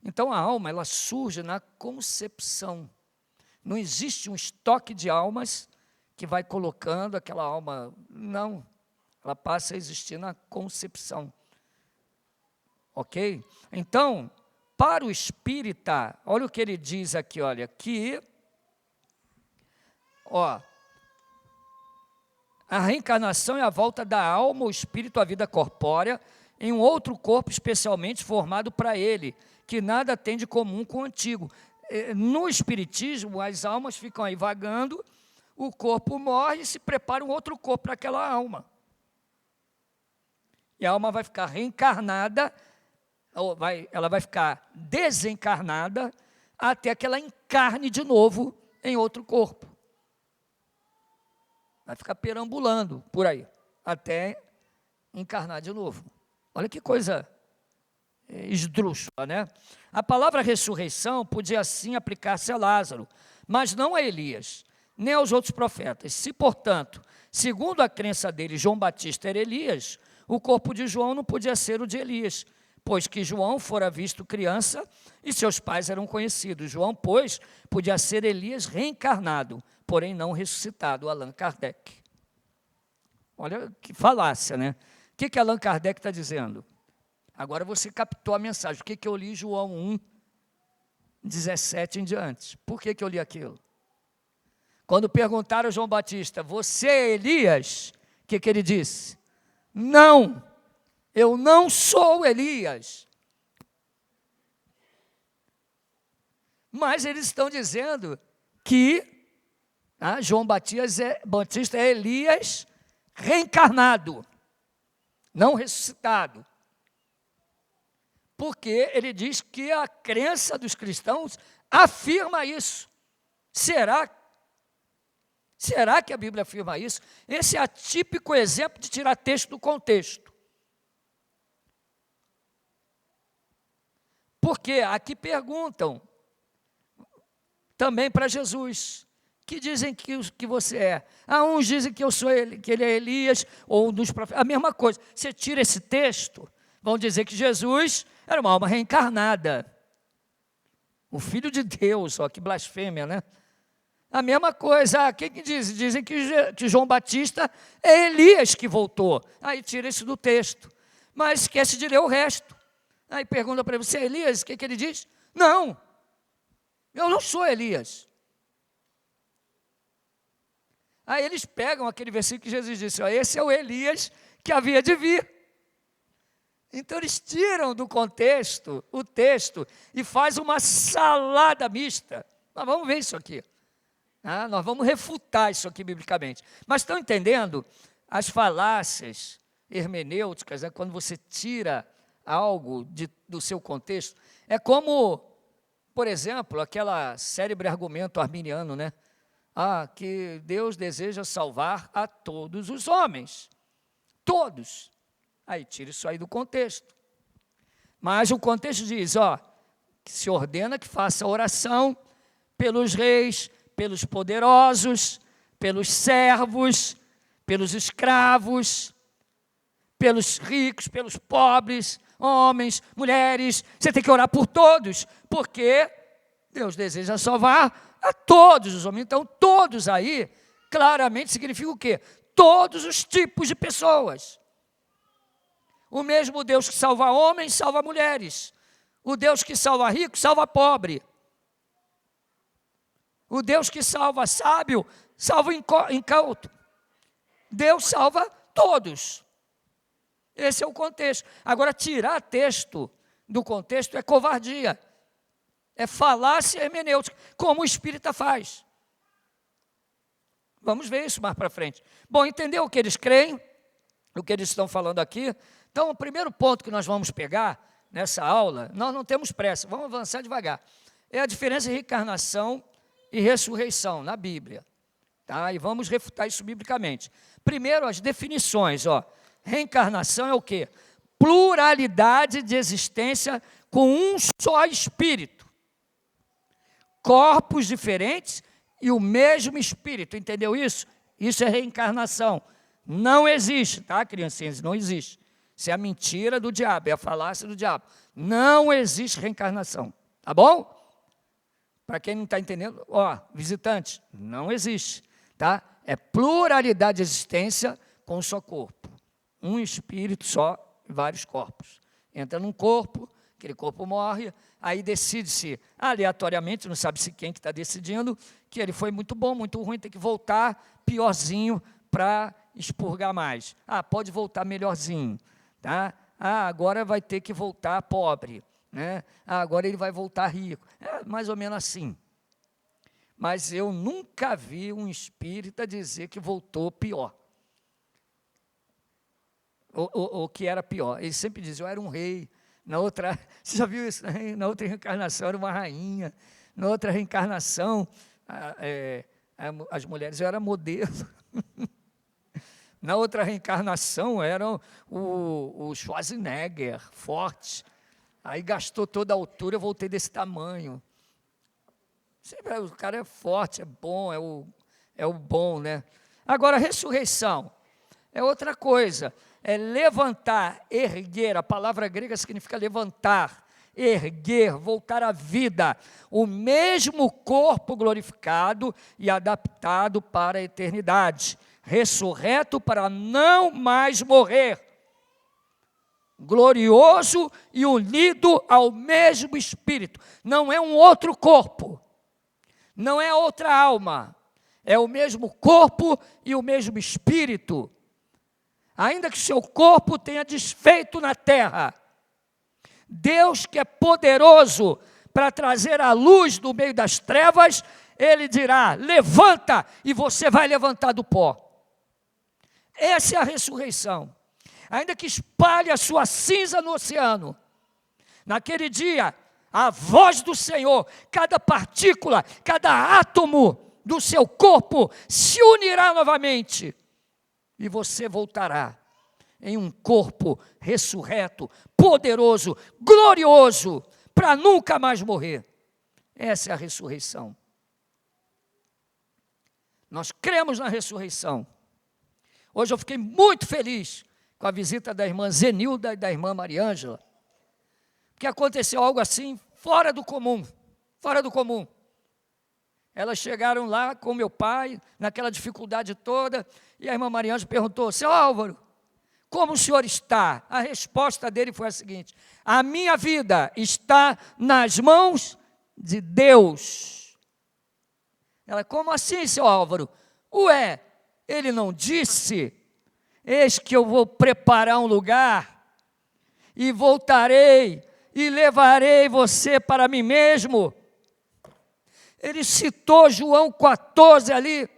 Então a alma, ela surge na concepção. Não existe um estoque de almas que vai colocando aquela alma, não. Ela passa a existir na concepção. Ok? Então, para o espírita, olha o que ele diz aqui, olha, que, a reencarnação é a volta da alma ou espírito à vida corpórea em um outro corpo especialmente formado para ele, que nada tem de comum com o antigo. No espiritismo, as almas ficam aí vagando, o corpo morre e se prepara um outro corpo para aquela alma. E a alma vai ficar reencarnada, ela vai ficar desencarnada, até que ela encarne de novo em outro corpo. Vai ficar perambulando por aí, até encarnar de novo. Olha que coisa esdrúxula, né? A palavra ressurreição podia assim aplicar-se a Lázaro, mas não a Elias, nem aos outros profetas. Se, portanto, segundo a crença dele, João Batista era Elias, o corpo de João não podia ser o de Elias, pois que João fora visto criança e seus pais eram conhecidos. João, pois, podia ser Elias reencarnado, porém não ressuscitado, Allan Kardec. Olha que falácia, né? O que Allan Kardec está dizendo? Agora você captou a mensagem. O que eu li João 1, 17 em diante? Por que eu li aquilo? Quando perguntaram a João Batista, você é Elias? O que ele disse? Não, eu não sou Elias. Mas eles estão dizendo que João Batista é Elias reencarnado, não ressuscitado. Porque ele diz que a crença dos cristãos afirma isso. Será que a Bíblia afirma isso? Esse é atípico exemplo de tirar texto do contexto. Porque aqui perguntam também para Jesus, que dizem que você é. Uns dizem que eu sou ele, que ele é Elias, ou um dos profetas. A mesma coisa. Você tira esse texto, vão dizer que Jesus era uma alma reencarnada. O Filho de Deus, ó, que blasfêmia, né? A mesma coisa, quem que diz? Dizem que João Batista é Elias que voltou. Aí tira isso do texto. Mas esquece de ler o resto. Aí pergunta para ele, você é Elias? O que ele diz? Não, eu não sou Elias. Aí eles pegam aquele versículo que Jesus disse, esse é o Elias que havia de vir. Então eles tiram do contexto o texto e faz uma salada mista. Nós vamos ver isso aqui. Nós vamos refutar isso aqui biblicamente. Mas estão entendendo? As falácias hermenêuticas, quando você tira algo do seu contexto. É como, por exemplo, aquela célebre argumento arminiano, né? Que Deus deseja salvar a todos os homens. Todos. Aí tira isso aí do contexto. Mas o contexto diz, que se ordena que faça oração pelos reis, pelos poderosos, pelos servos, pelos escravos, pelos ricos, pelos pobres, homens, mulheres. Você tem que orar por todos, porque Deus deseja salvar a todos os homens. Então, todos aí, claramente significa o quê? Todos os tipos de pessoas. O mesmo Deus que salva homens, salva mulheres. O Deus que salva rico, salva pobre. O Deus que salva sábio, salva incauto. Deus salva todos. Esse é o contexto. Agora, tirar texto do contexto é covardia. É falácia hermenêutica, como o espírita faz. Vamos ver isso mais para frente. Bom, entendeu o que eles creem? O que eles estão falando aqui? Então, o primeiro ponto que nós vamos pegar nessa aula, nós não temos pressa, vamos avançar devagar, é a diferença de reencarnação e ressurreição na Bíblia. Tá? E vamos refutar isso biblicamente. Primeiro, as definições. Reencarnação é o quê? Pluralidade de existência com um só espírito. Corpos diferentes e o mesmo espírito. Entendeu isso? Isso é reencarnação. Não existe, tá, criancinhas? Não existe. Isso é a mentira do diabo, é a falácia do diabo. Não existe reencarnação. Tá bom? Para quem não está entendendo, visitante, não existe. Tá? É pluralidade de existência com um só corpo. Um espírito só, vários corpos. Entra num corpo, aquele corpo morre, aí decide-se aleatoriamente, não sabe-se quem que está decidindo, que ele foi muito bom, muito ruim, tem que voltar piorzinho para expurgar mais. Pode voltar melhorzinho. Tá? Agora vai ter que voltar pobre. Né? Agora ele vai voltar rico. É mais ou menos assim. Mas eu nunca vi um espírita dizer que voltou pior. Ou que era pior. Ele sempre dizia, eu era um rei. Na outra, você já viu isso? Na outra reencarnação era uma rainha. Na outra reencarnação, as mulheres, eu era modelo. Na outra reencarnação eram o Schwarzenegger, forte. Aí gastou toda a altura, eu voltei desse tamanho. Sempre, o cara é forte, é bom, é o bom, né? Agora, a ressurreição é outra coisa. É levantar, erguer. A palavra grega significa levantar, erguer, voltar à vida. O mesmo corpo glorificado e adaptado para a eternidade. Ressurreto para não mais morrer. Glorioso e unido ao mesmo Espírito. Não é um outro corpo. Não é outra alma. É o mesmo corpo e o mesmo Espírito. Ainda que seu corpo tenha desfeito na terra, Deus, que é poderoso para trazer a luz do meio das trevas, Ele dirá, levanta, e você vai levantar do pó. Essa é a ressurreição. Ainda que espalhe a sua cinza no oceano, naquele dia, a voz do Senhor, cada partícula, cada átomo do seu corpo se unirá novamente, e você voltará em um corpo ressurreto, poderoso, glorioso, para nunca mais morrer. Essa é a ressurreição. Nós cremos na ressurreição. Hoje eu fiquei muito feliz com a visita da irmã Zenilda e da irmã Mariângela, porque aconteceu algo assim fora do comum, fora do comum. Elas chegaram lá com meu pai, naquela dificuldade toda, e a irmã Mariângela perguntou, seu Álvaro, como o senhor está? A resposta dele foi a seguinte, a minha vida está nas mãos de Deus. Ela, como assim, seu Álvaro? Ué, ele não disse, eis que eu vou preparar um lugar, e voltarei, e levarei você para mim mesmo. Ele citou João 14 ali.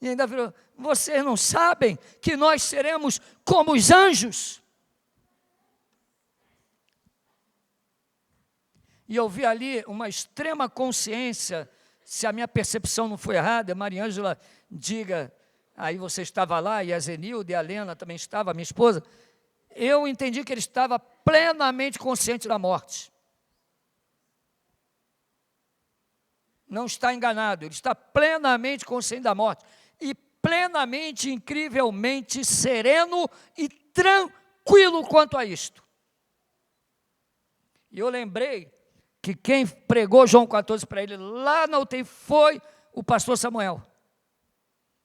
E ainda virou: vocês não sabem que nós seremos como os anjos? E eu vi ali uma extrema consciência, se a minha percepção não foi errada, Maria Ângela, diga, aí você estava lá, e a Zenilde, e a Lena também estava, a minha esposa, eu entendi que ele estava plenamente consciente da morte. Não está enganado, ele está plenamente consciente da morte, e plenamente, incrivelmente sereno e tranquilo quanto a isto. E eu lembrei que quem pregou João 14 para ele lá na UTI foi o pastor Samuel.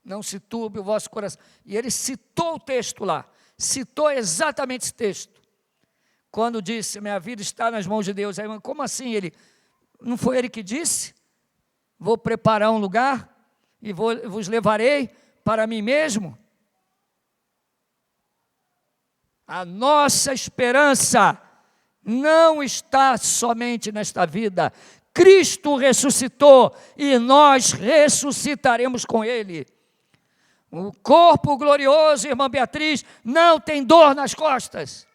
Não se turbe o vosso coração. E ele citou o texto lá, citou exatamente esse texto. Quando disse: minha vida está nas mãos de Deus. Aí, como assim? Não foi ele que disse? Vou preparar um lugar e vos levarei para mim mesmo. A nossa esperança não está somente nesta vida. Cristo ressuscitou e nós ressuscitaremos com Ele. O corpo glorioso, irmã Beatriz, não tem dor nas costas.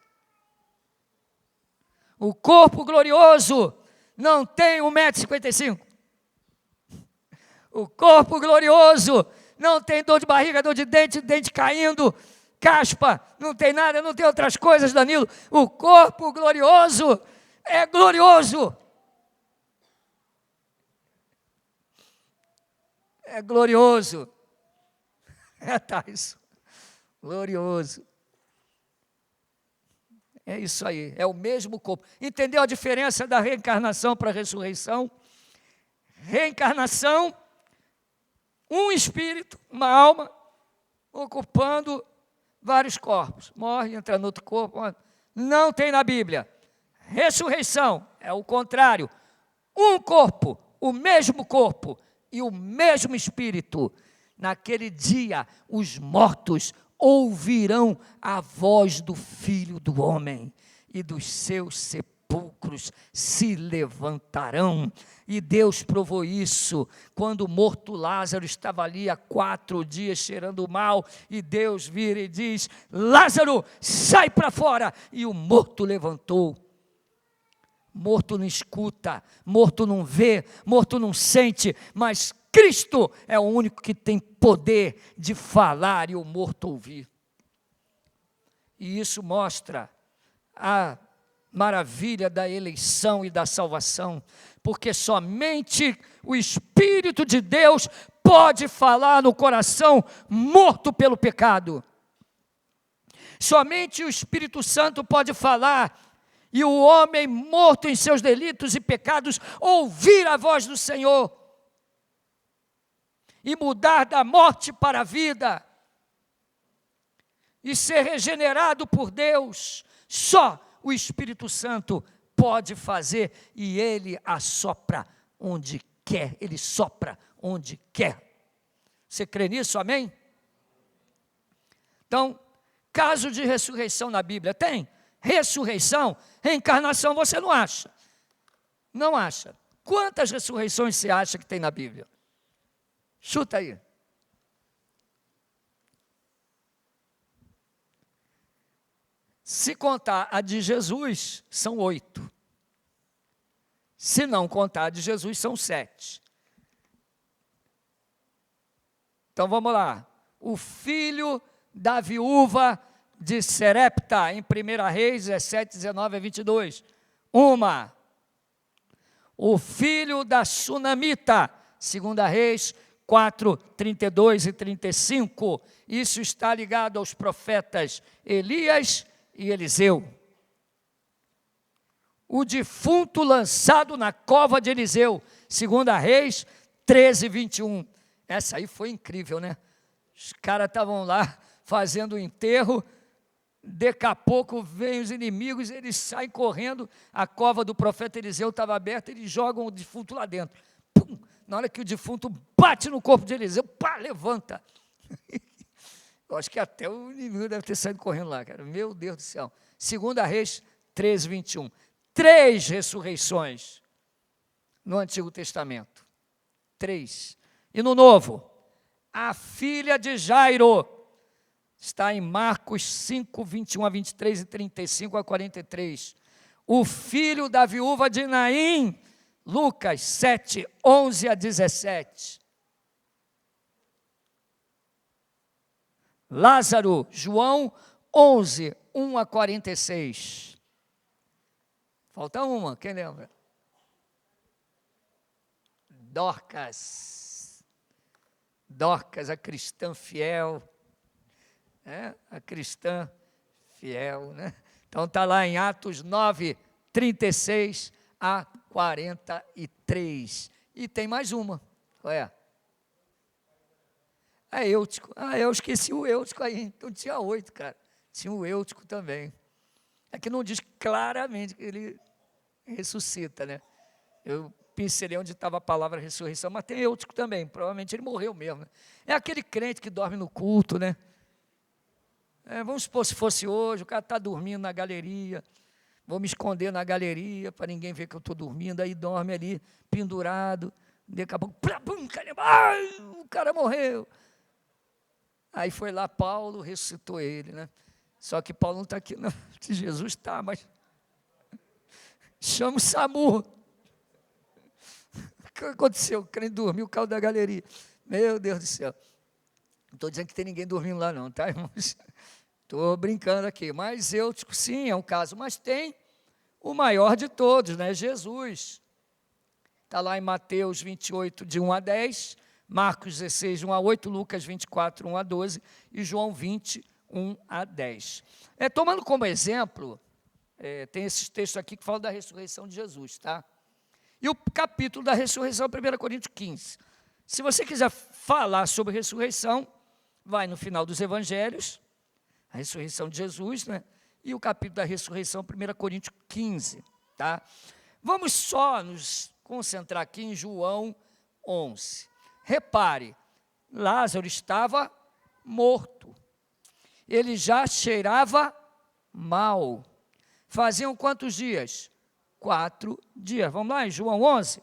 O corpo glorioso não tem 1,55 m. O corpo glorioso não tem dor de barriga, dor de dente caindo, caspa, não tem nada, não tem outras coisas, Danilo. O corpo glorioso é glorioso. É glorioso. É, Thais. Glorioso. É isso aí, é o mesmo corpo. Entendeu a diferença da reencarnação para a ressurreição? Reencarnação, um espírito, uma alma, ocupando vários corpos. Morre, entra no outro corpo. Não tem na Bíblia. Ressurreição é o contrário. Um corpo, o mesmo corpo e o mesmo espírito. Naquele dia, os mortos ouvirão a voz do Filho do Homem, e dos seus sepulcros se levantarão. E Deus provou isso quando o morto Lázaro estava ali há 4 dias cheirando mal, e Deus vira e diz: Lázaro, sai para fora, e o morto levantou. Morto não escuta, morto não vê, morto não sente, mas Cristo é o único que tem poder de falar e o morto ouvir. E isso mostra a maravilha da eleição e da salvação, porque somente o Espírito de Deus pode falar no coração morto pelo pecado. Somente o Espírito Santo pode falar, e o homem morto em seus delitos e pecados ouvir a voz do Senhor e mudar da morte para a vida e ser regenerado por Deus. Só o Espírito Santo pode fazer, e Ele assopra onde quer, Ele sopra onde quer. Você crê nisso, amém? Então, caso de ressurreição na Bíblia, tem? Ressurreição, reencarnação você não acha. Não acha. Quantas ressurreições você acha que tem na Bíblia? Chuta aí. Se contar a de Jesus, são 8. Se não contar a de Jesus, são 7. Então vamos lá. O filho da viúva de Serepta, em 1 Reis 17, 19 a 22. Uma. O filho da Sunamita, 2 Reis 4, 32 e 35. Isso está ligado aos profetas Elias e Eliseu. O defunto lançado na cova de Eliseu, 2 Reis 13, 21. Essa aí foi incrível, né? Os caras estavam lá fazendo o enterro, daqui a pouco vêm os inimigos, eles saem correndo, a cova do profeta Eliseu estava aberta, eles jogam o defunto lá dentro. Pum! Na hora que o defunto bate no corpo de Eliseu, pá, levanta. Eu acho que até o inimigo deve ter saído correndo lá, cara. Meu Deus do céu. 2 Reis 13, 21. 3 ressurreições no Antigo Testamento. 3. E no Novo? a filha de Jairo. Está em Marcos 5, 21 a 23 e 35 a 43. O filho da viúva de Naim, Lucas 7, 11 a 17. Lázaro, João 11, 1 a 46. Falta uma, quem lembra? Dorcas, a cristã fiel, a cristã fiel, né? Então está lá em Atos 9, 36 a 43. E tem mais uma, qual é? É Eutico. Eu esqueci o Eutico aí, então tinha 8, cara. Tinha o Eutico também. É que não diz claramente que ele ressuscita, né? Eu pincelei onde estava a palavra ressurreição, mas tem Eutico também, provavelmente ele morreu mesmo, né? É aquele crente que dorme no culto, né? Vamos supor, se fosse hoje, o cara está dormindo na galeria, vou me esconder na galeria para ninguém ver que eu estou dormindo, aí dorme ali, pendurado, daqui a pouco, o cara morreu. Aí foi lá Paulo, ressuscitou ele, né? Só que Paulo não está aqui, não. Jesus está, mas chama o SAMU. O que aconteceu? O crente dormiu, caiu da galeria. Meu Deus do céu. Não estou dizendo que tem ninguém dormindo lá não, tá, irmãos? Estou brincando aqui. Mas Eutico, sim, é um caso. Mas tem o maior de todos, né? Jesus. Está lá em Mateus 28, de 1 a 10, Marcos 16, 1 a 8, Lucas 24, 1 a 12 e João 20, 1 a 10. Tomando como exemplo, tem esses textos aqui que falam da ressurreição de Jesus, tá? E o capítulo da ressurreição, 1 Coríntios 15. Se você quiser falar sobre ressurreição, vai no final dos evangelhos, a ressurreição de Jesus, né? E o capítulo da ressurreição, 1 Coríntios 15, tá? Vamos só nos concentrar aqui em João 11. Repare, Lázaro estava morto. Ele já cheirava mal. Faziam quantos dias? 4 dias. Vamos lá, em João 11.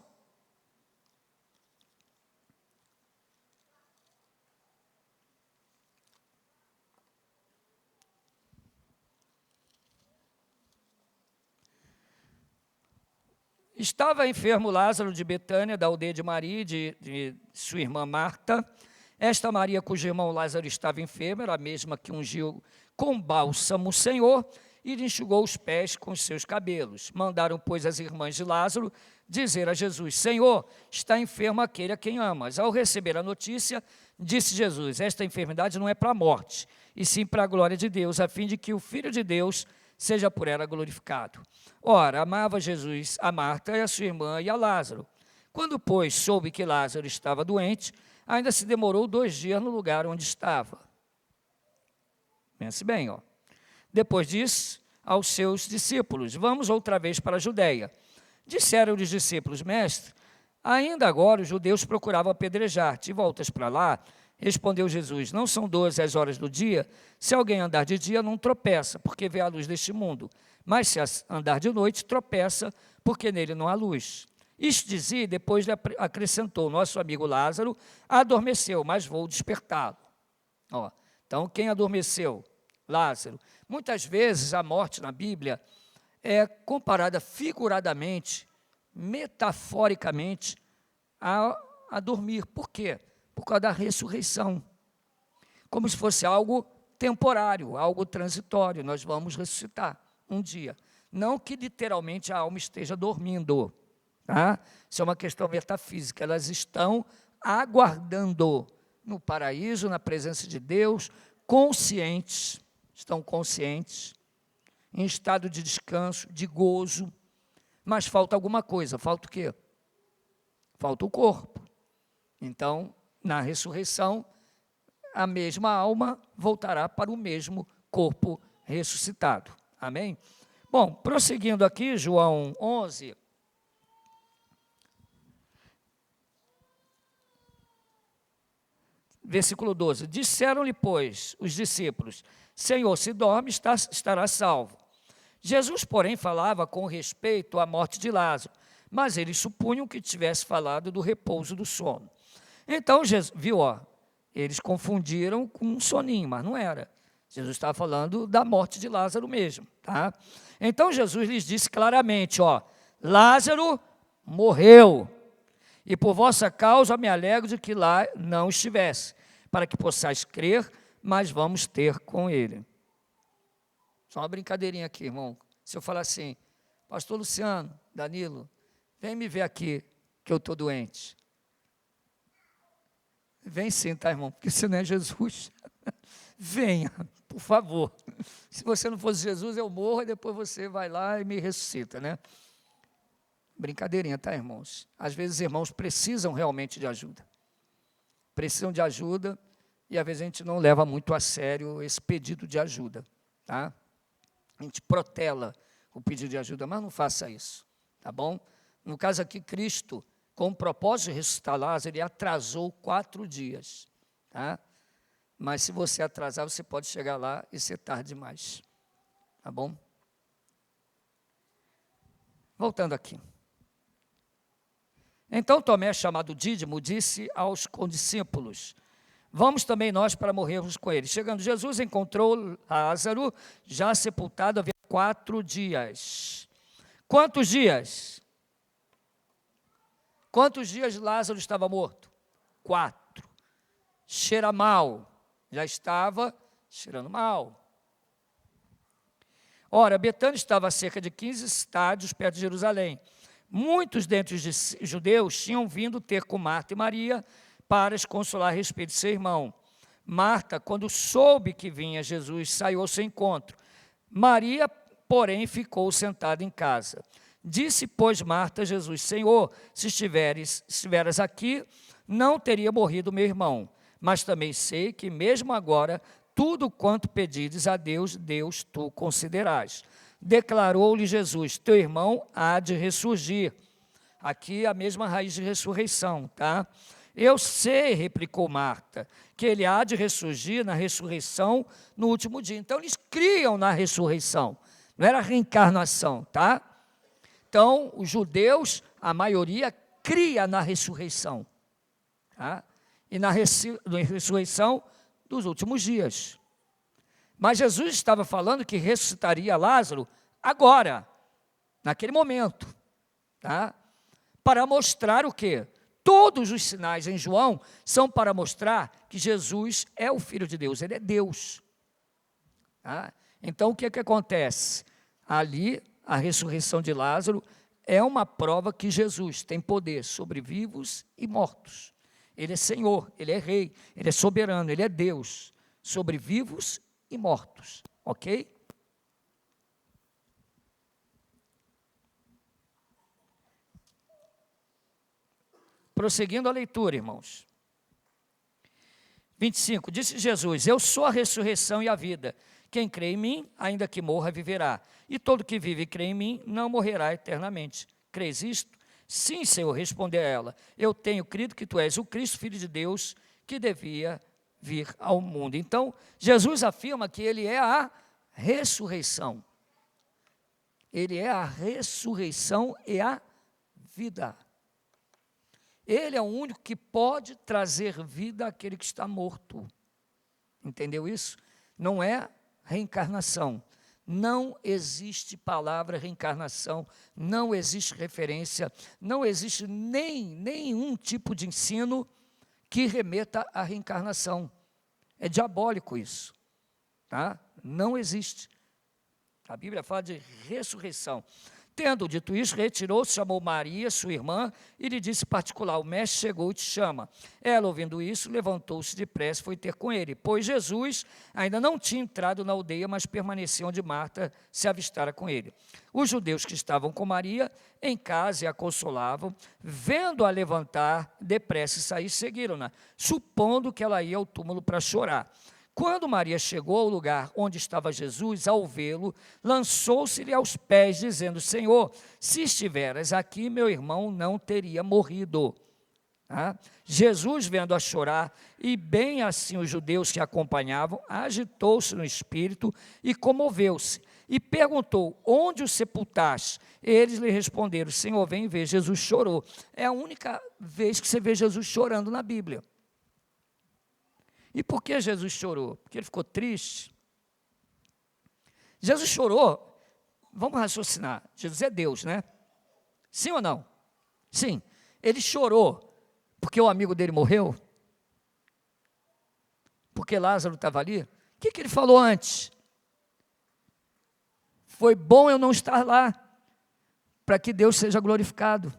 Estava enfermo Lázaro de Betânia, da aldeia de Maria, de sua irmã Marta. Esta Maria, cujo irmão Lázaro estava enfermo, era a mesma que ungiu com bálsamo o Senhor e lhe enxugou os pés com os seus cabelos. Mandaram, pois, as irmãs de Lázaro dizer a Jesus: Senhor, está enfermo aquele a quem amas. Ao receber a notícia, disse Jesus: esta enfermidade não é para a morte, e sim para a glória de Deus, a fim de que o Filho de Deus seja por ela glorificado. Ora, amava Jesus a Marta e a sua irmã e a Lázaro. Quando, pois, soube que Lázaro estava doente, ainda se demorou 2 dias no lugar onde estava. Pense bem, ó. Depois disso, aos seus discípulos: vamos outra vez para a Judeia. Disseram-lhe os discípulos: mestre, ainda agora os judeus procuravam apedrejar-te, e voltas para lá? Respondeu Jesus: não são 12 as horas do dia? Se alguém andar de dia, não tropeça, porque vê a luz deste mundo. Mas se andar de noite, tropeça, porque nele não há luz. Isto dizia, e depois lhe acrescentou: nosso amigo Lázaro adormeceu, mas vou despertá-lo. Então, quem adormeceu? Lázaro. Muitas vezes a morte na Bíblia é comparada figuradamente, metaforicamente, a dormir. Por quê? Por causa da ressurreição. Como se fosse algo temporário, algo transitório. Nós vamos ressuscitar um dia. Não que literalmente a alma esteja dormindo. Tá? Isso é uma questão metafísica. Elas estão aguardando no paraíso, na presença de Deus, conscientes, estão conscientes, em estado de descanso, de gozo, mas falta alguma coisa. Falta o quê? Falta o corpo. Então, na ressurreição, a mesma alma voltará para o mesmo corpo ressuscitado. Amém? Bom, prosseguindo aqui, João 11. Versículo 12. Disseram-lhe, pois, os discípulos: Senhor, se dorme, estará salvo. Jesus, porém, falava com respeito à morte de Lázaro, mas eles supunham que tivesse falado do repouso do sono. Então, Jesus, viu, Eles confundiram com um soninho, mas não era. Jesus estava falando da morte de Lázaro mesmo, tá? Então Jesus lhes disse claramente, Lázaro morreu, e por vossa causa me alegro de que lá não estivesse, para que possais crer, mas vamos ter com ele. Só uma brincadeirinha aqui, irmão. Se eu falar assim, pastor Luciano, Danilo, vem me ver aqui, que eu estou doente. Vem sim, tá, irmão? Porque você não é Jesus. Venha, por favor. Se você não fosse Jesus, eu morro e depois você vai lá e me ressuscita, né? Brincadeirinha, tá, irmãos? Às vezes, irmãos precisam realmente de ajuda. Precisam de ajuda e às vezes a gente não leva muito a sério esse pedido de ajuda, tá? A gente protela o pedido de ajuda, mas não faça isso, tá bom? No caso aqui, Cristo, com o propósito de ressuscitar Lázaro, ele atrasou 4 dias, tá? Mas se você atrasar, você pode chegar lá e ser tarde demais, tá bom? Voltando aqui. Então Tomé, chamado Dídimo, disse aos condiscípulos, vamos também nós para morrermos com ele. Chegando Jesus, encontrou Lázaro, já sepultado havia 4 dias. Quantos dias? Quantos dias Lázaro estava morto? 4. Cheira mal. Já estava cheirando mal. Ora, Betânia estava a cerca de 15 estádios perto de Jerusalém. Muitos dentre os judeus tinham vindo ter com Marta e Maria para as consolar a respeito de seu irmão. Marta, quando soube que vinha Jesus, saiu ao seu encontro. Maria, porém, ficou sentada em casa. Disse, pois, Marta a Jesus, Senhor, se estiveras aqui, não teria morrido meu irmão. Mas também sei que mesmo agora, tudo quanto pedires a Deus, Deus tu concederás. Declarou-lhe Jesus, teu irmão há de ressurgir. Aqui a mesma raiz de ressurreição, tá? Eu sei, replicou Marta, que ele há de ressurgir na ressurreição no último dia. Então eles criam na ressurreição, não era reencarnação, tá? Então os judeus, a maioria, cria na ressurreição, tá? E na ressurreição dos últimos dias. Mas Jesus estava falando que ressuscitaria Lázaro agora, naquele momento, tá? Para mostrar o quê? Todos os sinais em João são para mostrar que Jesus é o Filho de Deus, ele é Deus. Tá? Então, o que acontece? Ali, a ressurreição de Lázaro é uma prova que Jesus tem poder sobre vivos e mortos. Ele é Senhor, ele é Rei, ele é soberano, ele é Deus, sobre vivos e mortos, ok? Prosseguindo a leitura, irmãos. 25, disse Jesus, eu sou a ressurreição e a vida. Quem crê em mim, ainda que morra, viverá. E todo que vive e crê em mim, não morrerá eternamente. Crês isto? Sim, Senhor, respondeu ela. Eu tenho crido que tu és o Cristo, Filho de Deus, que devia vir ao mundo. Então, Jesus afirma que ele é a ressurreição. Ele é a ressurreição e a vida. Ele é o único que pode trazer vida àquele que está morto. Entendeu isso? Não é reencarnação. Não existe palavra reencarnação, não existe referência, não existe nenhum tipo de ensino que remeta à reencarnação. É diabólico isso, tá? Não existe. A Bíblia fala de ressurreição. Tendo dito isso, retirou-se, chamou Maria, sua irmã, e lhe disse particular, o mestre chegou e te chama. Ela, ouvindo isso, levantou-se depressa e foi ter com ele, pois Jesus ainda não tinha entrado na aldeia, mas permanecia onde Marta se avistara com ele. Os judeus que estavam com Maria em casa e a consolavam, vendo-a levantar depressa e sair, seguiram-na, supondo que ela ia ao túmulo para chorar. Quando Maria chegou ao lugar onde estava Jesus, ao vê-lo, lançou-se-lhe aos pés, dizendo, Senhor, se estiveras aqui, meu irmão não teria morrido. Tá? Jesus, vendo-a chorar, e bem assim os judeus que a acompanhavam, agitou-se no espírito e comoveu-se, e perguntou, onde o sepultaste? Eles lhe responderam, Senhor, vem ver, Jesus chorou. É a única vez que você vê Jesus chorando na Bíblia. E por que Jesus chorou? Porque ele ficou triste. Jesus chorou, vamos raciocinar, Jesus é Deus, né? Sim ou não? Sim. Ele chorou porque o amigo dele morreu? Porque Lázaro estava ali? O que ele falou antes? Foi bom eu não estar lá, para que Deus seja glorificado.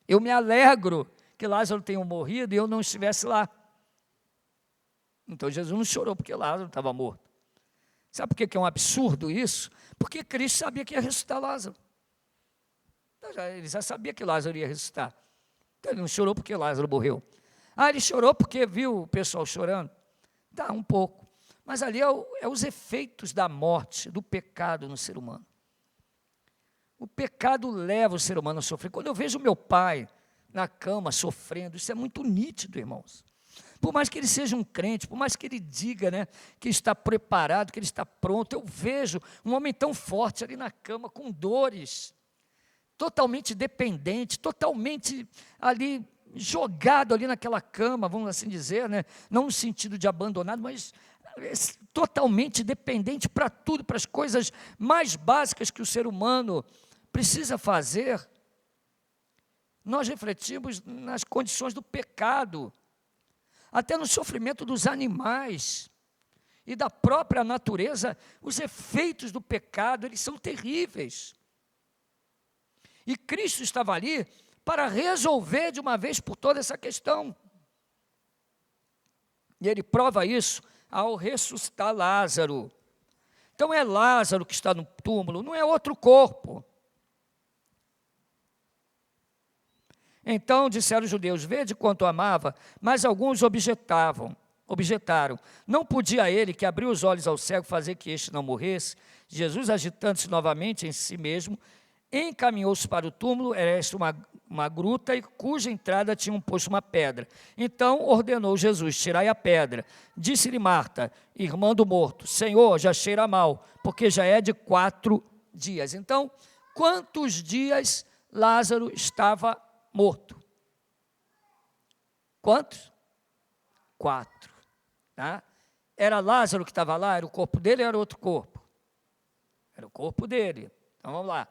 Eu me alegro que Lázaro tenha morrido e eu não estivesse lá. Então Jesus não chorou porque Lázaro estava morto. Sabe por que é um absurdo isso? Porque Cristo sabia que ia ressuscitar Lázaro. Ele já sabia que Lázaro ia ressuscitar. Então ele não chorou porque Lázaro morreu. Ele chorou porque viu o pessoal chorando? Dá um pouco. Mas ali é os efeitos da morte, do pecado no ser humano. O pecado leva o ser humano a sofrer. Quando eu vejo meu pai na cama sofrendo, isso é muito nítido, irmãos. Por mais que ele seja um crente, por mais que ele diga, né, que está preparado, que ele está pronto, eu vejo um homem tão forte ali na cama, com dores, totalmente dependente, totalmente ali jogado ali naquela cama, vamos assim dizer, né, não no sentido de abandonado, mas totalmente dependente para tudo, para as coisas mais básicas que o ser humano precisa fazer. Nós refletimos nas condições do pecado, até no sofrimento dos animais e da própria natureza. Os efeitos do pecado, eles são terríveis. E Cristo estava ali para resolver de uma vez por todas essa questão. E ele prova isso ao ressuscitar Lázaro. Então é Lázaro que está no túmulo, não é outro corpo. Então disseram os judeus: vede quanto amava, mas alguns objetaram. Não podia ele, que abriu os olhos ao cego, fazer que este não morresse? Jesus, agitando-se novamente em si mesmo, encaminhou-se para o túmulo. Era esta uma gruta, e cuja entrada tinha posto uma pedra. Então ordenou Jesus: tirai a pedra. Disse-lhe Marta, irmã do morto: Senhor, já cheira mal, porque já é de 4 dias. Então, quantos dias Lázaro estava morto? Quantos? 4. Tá? Era Lázaro que estava lá? Era o corpo dele ou era outro corpo? Era o corpo dele. Então vamos lá.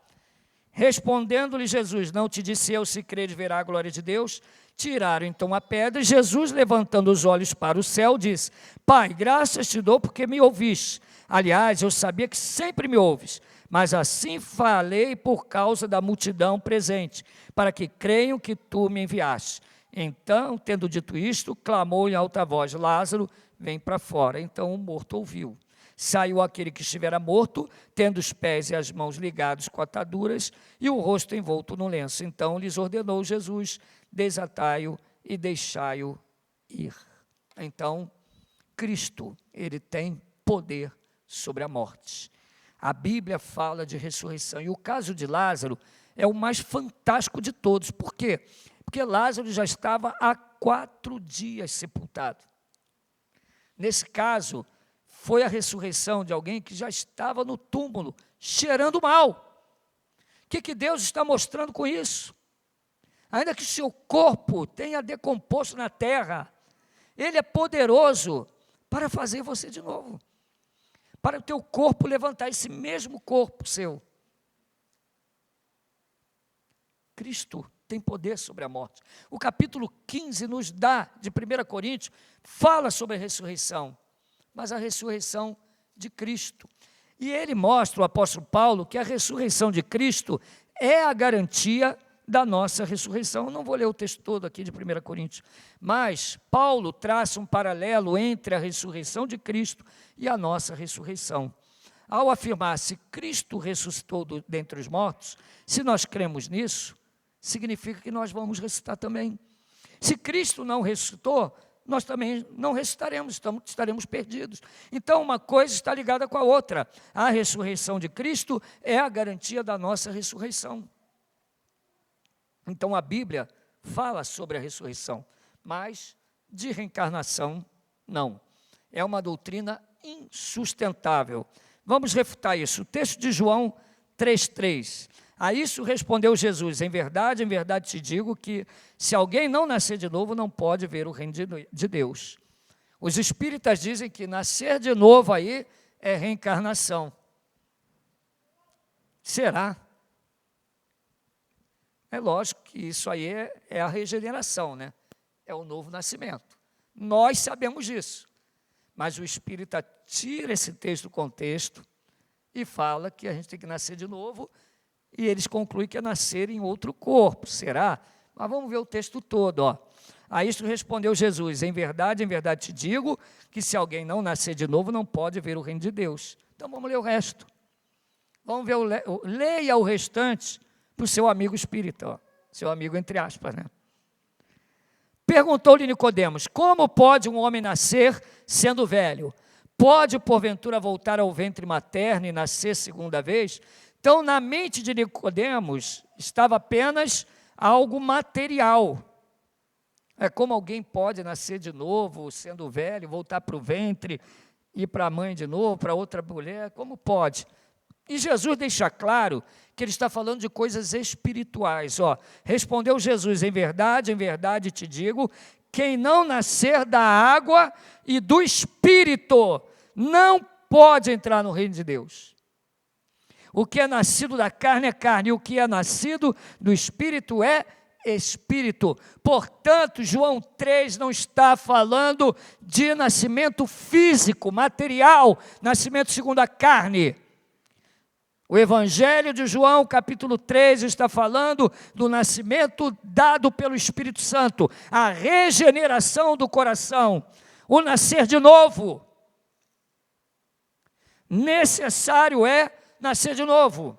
Respondendo-lhe Jesus: não te disse eu, se creres verá a glória de Deus? Tiraram então a pedra, e Jesus, levantando os olhos para o céu, disse: Pai, graças te dou porque me ouviste. Aliás, eu sabia que sempre me ouves, mas assim falei por causa da multidão presente, para que creiam que tu me enviaste. Então, tendo dito isto, clamou em alta voz: Lázaro, vem para fora. Então o morto ouviu. Saiu aquele que estivera morto, tendo os pés e as mãos ligados com ataduras e o rosto envolto no lenço. Então lhes ordenou Jesus: desatai-o e deixai-o ir. Então, Cristo, ele tem poder sobre a morte. A Bíblia fala de ressurreição, e o caso de Lázaro é o mais fantástico de todos. Por quê? Porque Lázaro já estava há 4 dias sepultado. Nesse caso, foi a ressurreição de alguém que já estava no túmulo, cheirando mal. O que Deus está mostrando com isso? Ainda que seu corpo tenha decomposto na terra, Ele é poderoso para fazer você de novo. Para o teu corpo levantar, esse mesmo corpo seu. Cristo tem poder sobre a morte. O capítulo 15 nos dá, de 1 Coríntios, fala sobre a ressurreição, mas a ressurreição de Cristo. E ele mostra, o apóstolo Paulo, que a ressurreição de Cristo é a garantia da nossa ressurreição. Eu não vou ler o texto todo aqui de 1 Coríntios, mas Paulo traça um paralelo entre a ressurreição de Cristo e a nossa ressurreição. Ao afirmar: se Cristo ressuscitou dentre os mortos, se nós cremos nisso, significa que nós vamos ressuscitar também. Se Cristo não ressuscitou, nós também não ressuscitaremos, estaremos perdidos. Então, uma coisa está ligada com a outra. A ressurreição de Cristo é a garantia da nossa ressurreição. Então, a Bíblia fala sobre a ressurreição, mas de reencarnação, não. É uma doutrina insustentável. Vamos refutar isso. O texto de João 3,3. A isso respondeu Jesus: em verdade te digo que se alguém não nascer de novo, não pode ver o reino de Deus. Os espíritas dizem que nascer de novo aí é reencarnação. Será? É lógico que isso aí é a regeneração, né? É o novo nascimento. Nós sabemos disso. Mas o espírita tira esse texto do contexto e fala que a gente tem que nascer de novo, e eles concluem que é nascer em outro corpo. Será? Mas vamos ver o texto todo, ó. A isto respondeu Jesus: em verdade te digo, que se alguém não nascer de novo, não pode ver o reino de Deus. Então vamos ler o resto. Vamos ver, leia o restante para o seu amigo espírita, ó. Seu amigo entre aspas, né? Perguntou-lhe Nicodemos: como pode um homem nascer sendo velho? Pode, porventura, voltar ao ventre materno e nascer segunda vez? Então, na mente de Nicodemos, estava apenas algo material. É como alguém pode nascer de novo, sendo velho, voltar para o ventre, ir para a mãe de novo, para outra mulher, como pode? E Jesus deixa claro que ele está falando de coisas espirituais. Ó, respondeu Jesus: em verdade te digo, quem não nascer da água e do Espírito não pode entrar no reino de Deus. O que é nascido da carne é carne, e o que é nascido do Espírito é Espírito. Portanto, João 3 não está falando de nascimento físico, material, nascimento segundo a carne. O Evangelho de João, capítulo 3, está falando do nascimento dado pelo Espírito Santo, a regeneração do coração, o nascer de novo. Necessário é nascer de novo.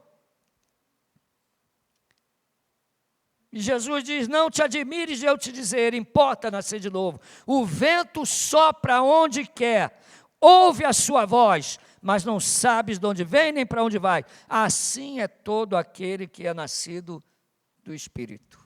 E Jesus diz: não te admires de eu te dizer, importa nascer de novo. O vento sopra onde quer, ouve a sua voz, mas não sabes de onde vem nem para onde vai. Assim é todo aquele que é nascido do Espírito.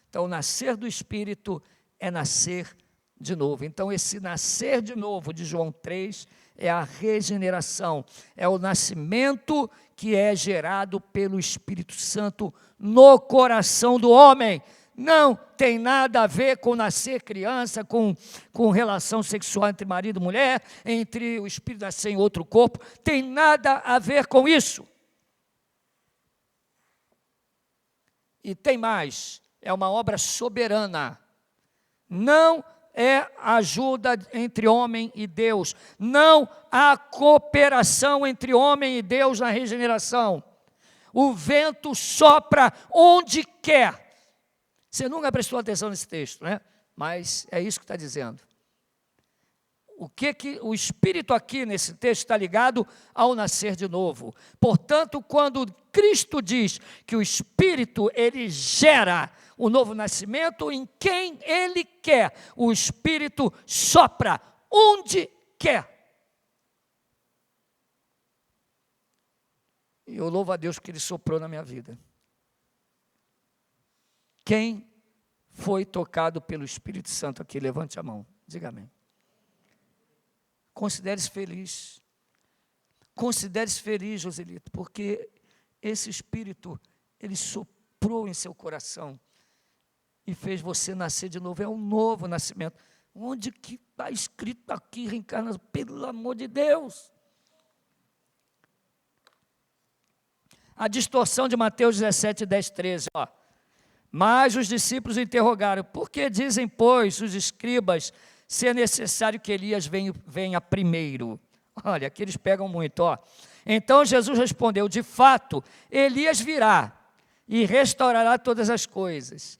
Então, nascer do Espírito é nascer de novo. Então, esse nascer de novo de João 3 é a regeneração, é o nascimento que é gerado pelo Espírito Santo no coração do homem. Não tem nada a ver com nascer criança, com relação sexual entre marido e mulher, entre o espírito nascer em outro corpo, tem nada a ver com isso. E tem mais, é uma obra soberana. Não é ajuda entre homem e Deus. Não há cooperação entre homem e Deus na regeneração. O vento sopra onde quer. Você nunca prestou atenção nesse texto, né? Mas é isso que está dizendo. O que o Espírito aqui nesse texto está ligado ao nascer de novo. Portanto, quando Cristo diz que o Espírito, ele gera o novo nascimento em quem ele quer, o Espírito sopra onde quer. E eu louvo a Deus que ele soprou na minha vida. Quem foi tocado pelo Espírito Santo aqui? Levante a mão, diga amém. Considere-se feliz. Considere-se feliz, Joselito, porque esse Espírito, ele soprou em seu coração e fez você nascer de novo. É um novo nascimento. Onde que está escrito aqui, reencarnação? Pelo amor de Deus. A distorção de Mateus 17, 10, 13, ó. Mas os discípulos interrogaram: por que dizem, pois, os escribas, se é necessário que Elias venha primeiro? Olha, aqui eles pegam muito, ó. Então Jesus respondeu: de fato, Elias virá e restaurará todas as coisas.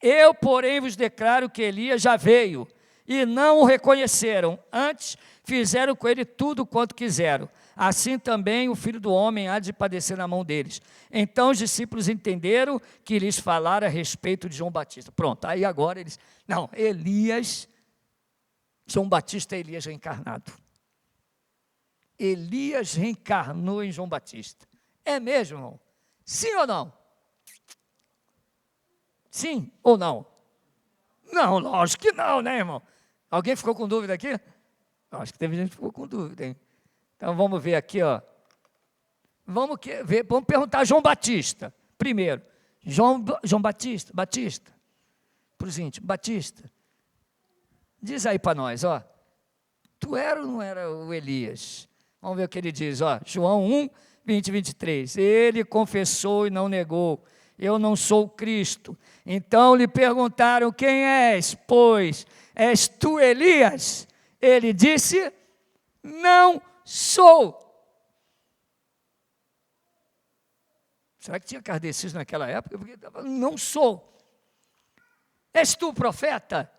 Eu, porém, vos declaro que Elias já veio e não o reconheceram. Antes, fizeram com ele tudo quanto quiseram. Assim também o Filho do Homem há de padecer na mão deles. Então os discípulos entenderam que lhes falara a respeito de João Batista. Pronto, aí agora eles... Não, Elias, João Batista é Elias reencarnado. Elias reencarnou em João Batista. É mesmo, irmão? Sim ou não? Sim ou não? Não, lógico que não, né, irmão? Alguém ficou com dúvida aqui? Acho que teve gente que ficou com dúvida, hein? Então vamos ver aqui, ó. Vamos perguntar a João Batista primeiro. João Batista. Para os íntimos, Batista. Diz aí para nós, ó. tu era ou não era o Elias? Vamos ver o que ele diz, ó, João 1, 20 e 23. Ele confessou e não negou, eu não sou o Cristo. Então lhe perguntaram, quem és? Pois, és tu Elias? Ele disse, não sou. Será que tinha kardecistas naquela época? Porque não sou. És tu profeta?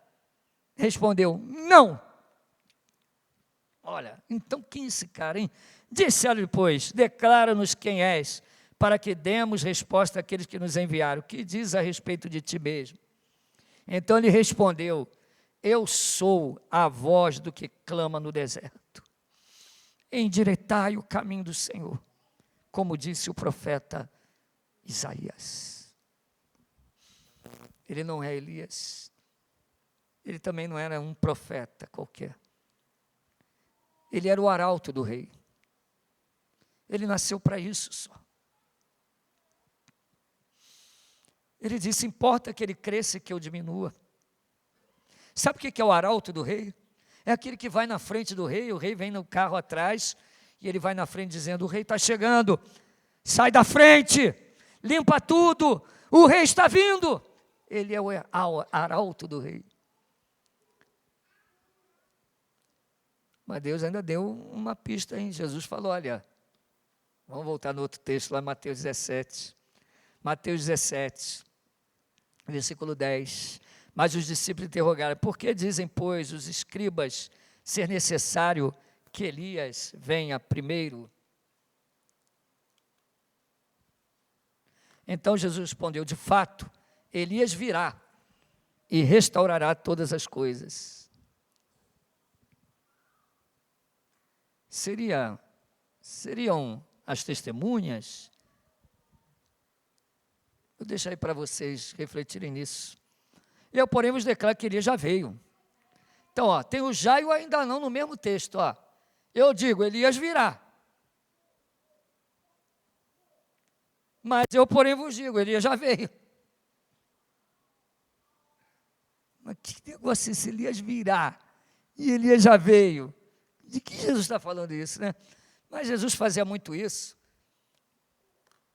Respondeu, não. Olha, então quem é esse cara, hein? Disse-lhe, pois, declara-nos quem és, para que demos resposta àqueles que nos enviaram. O que diz a respeito de ti mesmo? Então ele respondeu, eu sou a voz do que clama no deserto. Endireitai o caminho do Senhor, como disse o profeta Isaías. Ele não é Elias. Ele também não era um profeta qualquer. Ele era o arauto do rei. Ele nasceu para isso só. Ele disse, importa que ele cresça e que eu diminua. Sabe o que é o arauto do rei? É aquele que vai na frente do rei, o rei vem no carro atrás, e ele vai na frente dizendo, o rei está chegando, sai da frente, limpa tudo, o rei está vindo. Ele é o arauto do rei. Mas Deus ainda deu uma pista, hein? Jesus falou, olha, vamos voltar no outro texto, lá em Mateus 17. Mateus 17, versículo 10. Mas os discípulos interrogaram, por que dizem, pois, os escribas ser necessário que Elias venha primeiro? Então Jesus respondeu, de fato, Elias virá e restaurará todas as coisas. Seriam as testemunhas? Vou deixar aí para vocês refletirem nisso. Eu, porém, vos declaro que Elias já veio. Então, ó, tem o já e o ainda não no mesmo texto. Ó. Eu digo, Elias virá. Mas eu, porém, vos digo, Elias já veio. Mas que negócio é esse? Elias virá e Elias já veio. De que Jesus está falando isso, né? Mas Jesus fazia muito isso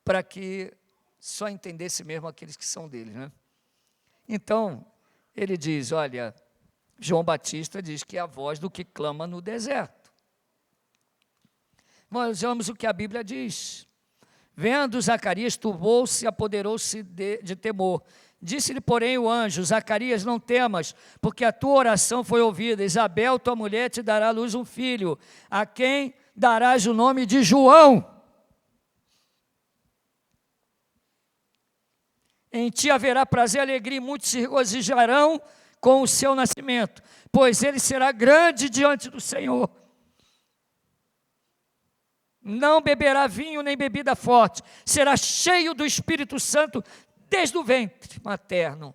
para que só entendesse mesmo aqueles que são dele, né? Então, ele diz, olha, João Batista diz que é a voz do que clama no deserto. Nós vemos o que a Bíblia diz. Vendo Zacarias, turbou-se e apoderou-se de temor. Disse-lhe, porém, o anjo, Zacarias, não temas, porque a tua oração foi ouvida. Isabel, tua mulher, te dará à luz um filho, a quem darás o nome de João. Em ti haverá prazer e alegria, e muitos se regozijarão com o seu nascimento, pois ele será grande diante do Senhor. Não beberá vinho nem bebida forte, será cheio do Espírito Santo desde o ventre materno,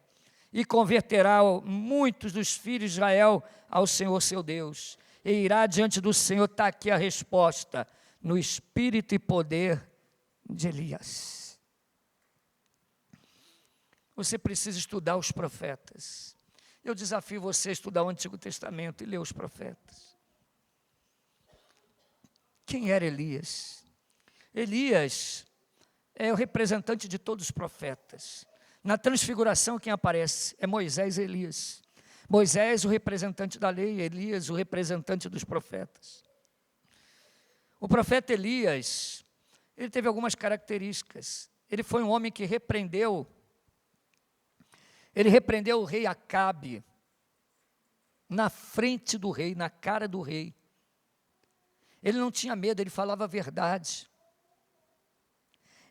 e converterá muitos dos filhos de Israel ao Senhor seu Deus, e irá diante do Senhor. Está aqui a resposta, no espírito e poder de Elias. Você precisa estudar os profetas. Eu desafio você a estudar o Antigo Testamento e ler os profetas. Quem era Elias? Elias é o representante de todos os profetas. Na transfiguração, quem aparece é Moisés e Elias. Moisés, o representante da lei, Elias, o representante dos profetas. O profeta Elias, ele teve algumas características. Ele foi um homem que repreendeu o rei Acabe, na frente do rei, na cara do rei. Ele não tinha medo, ele falava a verdade.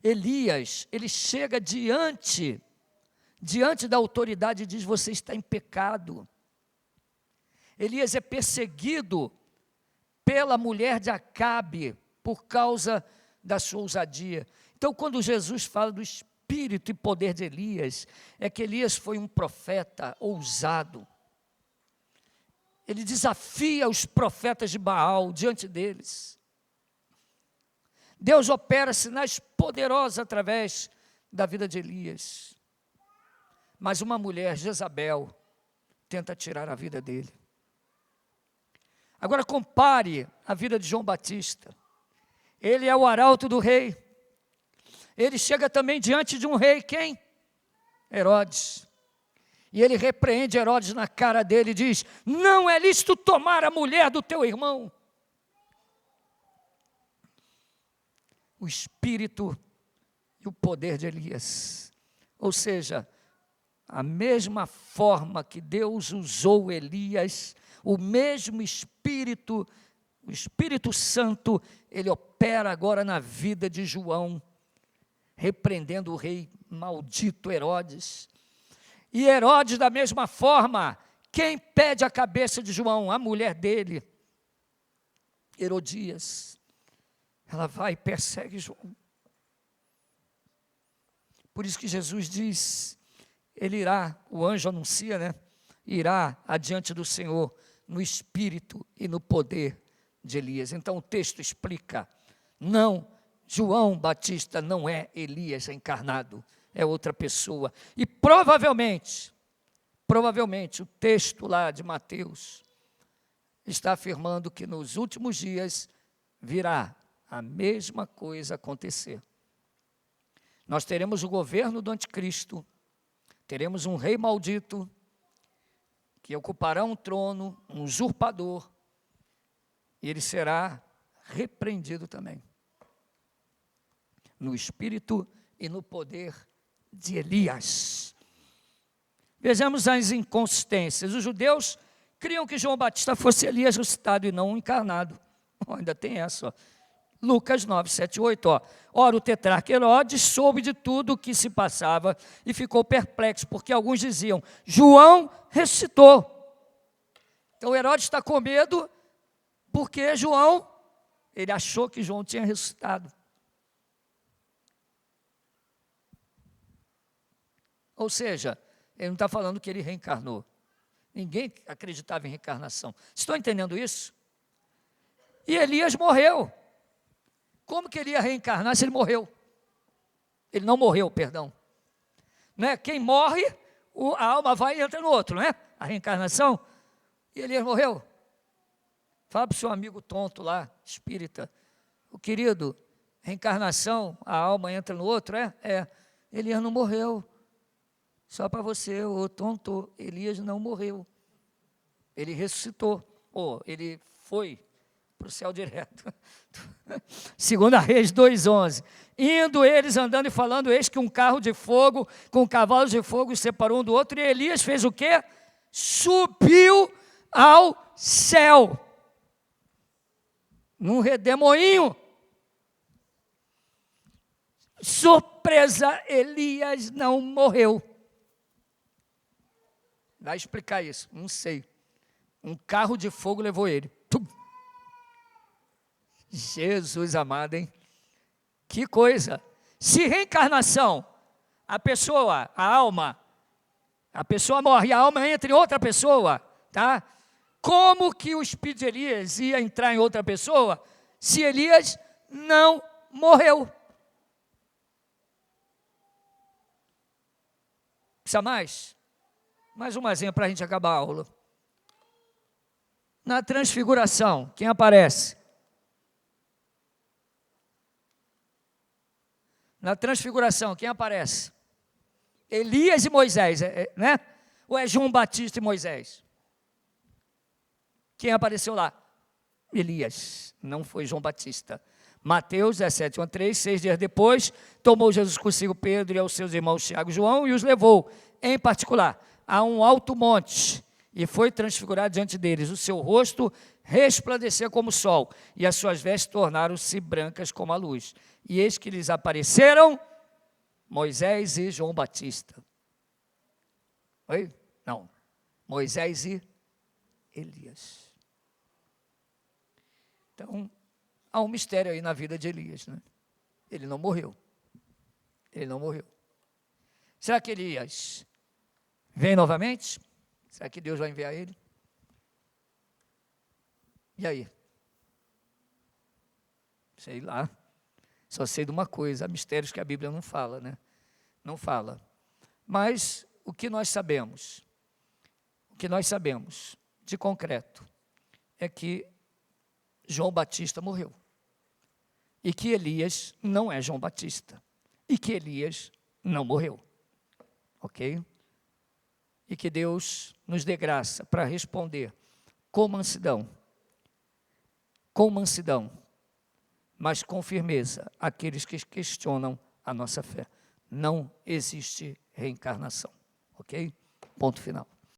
Elias, ele chega diante da autoridade e diz, você está em pecado. Elias é perseguido pela mulher de Acabe, por causa da sua ousadia. Então, quando Jesus fala do espírito e poder de Elias, é que Elias foi um profeta ousado. Ele desafia os profetas de Baal diante deles. Deus opera sinais poderosos através da vida de Elias. Mas uma mulher, Jezabel, tenta tirar a vida dele. Agora compare a vida de João Batista. Ele é o arauto do rei. Ele chega também diante de um rei, quem? Herodes. E ele repreende Herodes na cara dele e diz: não é lícito tomar a mulher do teu irmão. O espírito e o poder de Elias. Ou seja, a mesma forma que Deus usou Elias, o mesmo Espírito, o Espírito Santo, ele opera agora na vida de João, repreendendo o rei maldito Herodes. E Herodes, da mesma forma, quem pede a cabeça de João? A mulher dele, Herodias. Ela vai e persegue João. Por isso que Jesus diz, ele irá, o anjo anuncia, né? Irá adiante do Senhor no espírito e no poder de Elias. Então o texto explica, não, João Batista não é Elias encarnado, é outra pessoa. E provavelmente, o texto lá de Mateus está afirmando que nos últimos dias virá a mesma coisa acontecer. Nós teremos o governo do anticristo, teremos um rei maldito, que ocupará um trono, um usurpador, e ele será repreendido também, no espírito e no poder de Elias. Vejamos as inconsistências. Os judeus criam que João Batista fosse Elias ressuscitado e não encarnado. Ainda tem essa, ó. Lucas 9, 7, 8, ó. Ora, o tetrarca Herodes soube de tudo o que se passava e ficou perplexo, porque alguns diziam, João ressuscitou. Então Herodes está com medo, porque João, ele achou que João tinha ressuscitado. Ou seja, ele não está falando que ele reencarnou. Ninguém acreditava em reencarnação. Estão entendendo isso? E Elias morreu. Como que ele ia reencarnar se ele morreu? Ele não morreu, perdão. Né? Quem morre, a alma vai e entra no outro, não é? A reencarnação. E Elias morreu. Fala para o seu amigo tonto lá, espírita. O querido, reencarnação, a alma entra no outro, é? É. Elias não morreu. Só para você, ô tonto, Elias não morreu. Ele ressuscitou. Ele foi para o céu direto. 2 Reis 2:11. Indo eles andando e falando, eis que um carro de fogo, com cavalos de fogo, os separou um do outro, e Elias fez o quê? Subiu ao céu. Num redemoinho. Surpresa, Elias não morreu. Vai explicar isso, não sei. Um carro de fogo levou ele. Jesus amado, hein? Que coisa. Se reencarnação, a pessoa, a alma, a pessoa morre, a alma entra em outra pessoa, tá? Como que o espírito de Elias ia entrar em outra pessoa se Elias não morreu? Precisa mais? Mais um exemplo para a gente acabar a aula. Na transfiguração, quem aparece? Na transfiguração, quem aparece? Elias e Moisés, né? Ou é João Batista e Moisés? Quem apareceu lá? Elias, não foi João Batista. Mateus 17, 1 a 3, 6 dias depois, tomou Jesus consigo Pedro e aos seus irmãos Tiago e João e os levou, em particular, a um alto monte, e foi transfigurado diante deles. O seu rosto resplandeceu como o sol, e as suas vestes tornaram-se brancas como a luz. E eis que lhes apareceram Moisés e João Batista. Oi? Não. Moisés e Elias. Então, há um mistério aí na vida de Elias, né? Ele não morreu. Ele não morreu. Será que Elias vem novamente? Será que Deus vai enviar ele? E aí? Sei lá. Só sei de uma coisa, há mistérios que a Bíblia não fala, né? Não fala. Mas o que nós sabemos? O que nós sabemos de concreto é que João Batista morreu. E que Elias não é João Batista. E que Elias não morreu. Ok? E que Deus nos dê graça para responder com mansidão, mas com firmeza, aqueles que questionam a nossa fé. Não existe reencarnação. Ok? Ponto final.